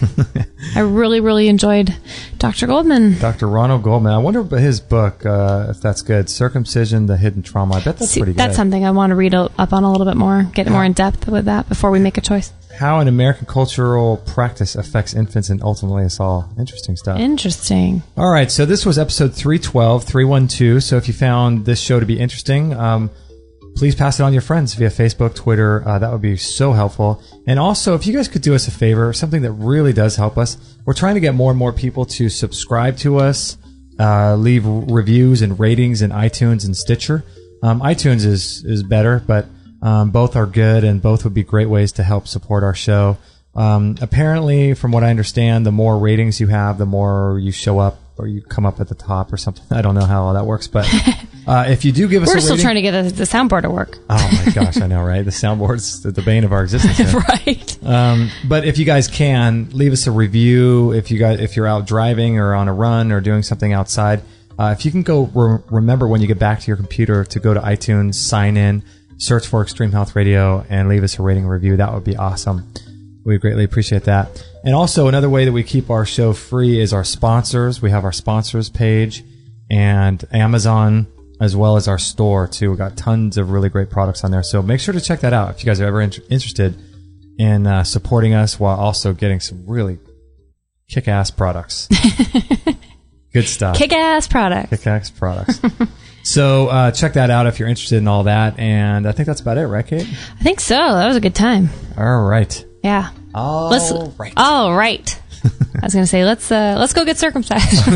I really, really enjoyed Dr. Goldman. Dr. Ronald Goldman. I wonder about his book, if that's good. Circumcision, the Hidden Trauma. I bet that's pretty good. That's something I want to read up on a little bit more, get more in depth with that before we make a choice. How an American cultural practice affects infants and ultimately us all. Interesting stuff. Interesting. All right, so this was episode 312. So if you found this show to be interesting, please pass it on to your friends via Facebook, Twitter. That would be so helpful. And also, if you guys could do us a favor, something that really does help us, we're trying to get more and more people to subscribe to us, leave reviews and ratings in iTunes and Stitcher. iTunes is better, but both are good, and both would be great ways to help support our show. Apparently, from what I understand, the more ratings you have, the more you show up, or you come up at the top or something. I don't know how all that works, but if you do give us a rating... We're still trying to get the soundboard to work. Oh my gosh, I know, right? The soundboard's the bane of our existence. Right. But if you guys can, leave us a review. If you're out driving or on a run or doing something outside, if you can go remember when you get back to your computer to go to iTunes, sign in, search for Extreme Health Radio, and leave us a rating and review. That would be awesome. We greatly appreciate that. And also, another way that we keep our show free is our sponsors. We have our sponsors page and Amazon, as well as our store, too. We've got tons of really great products on there. So make sure to check that out if you guys are ever interested in supporting us while also getting some really kick-ass products. Good stuff. Kick-ass products. Kick-ass products. So check that out if you're interested in all that. And I think that's about it, right, Kate? I think so. That was a good time. All right. Yeah. All right. I was going to say let's go get circumcised.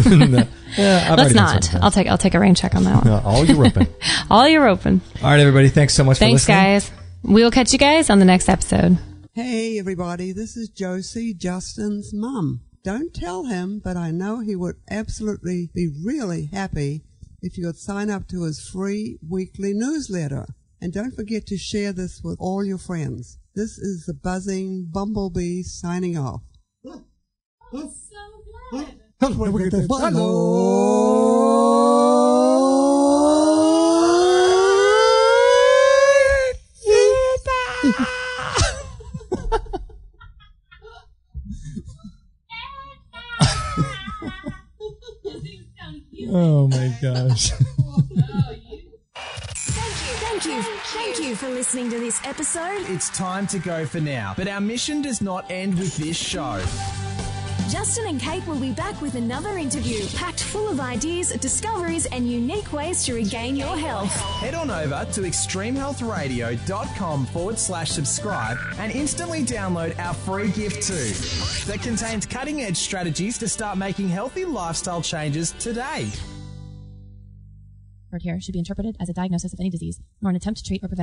Let's not. I'll take a rain check on that one. No, all you're open. All you're open. All right, everybody. Thanks so much for listening. Thanks, guys. We will catch you guys on the next episode. Hey, everybody. This is Josie, Justin's mum. Don't tell him, but I know he would absolutely be really happy if you would sign up to his free weekly newsletter. And don't forget to share this with all your friends. This is the buzzing bumblebee signing off. Oh my gosh. Thank you for listening to this episode. It's time to go for now, but our mission does not end with this show. Justin and Kate will be back with another interview packed full of ideas, discoveries, and unique ways to regain your health. Head on over to extremehealthradio.com/subscribe and instantly download our free gift too that contains cutting-edge strategies to start making healthy lifestyle changes today. Word here should be interpreted as a diagnosis of any disease, nor an attempt to treat or prevent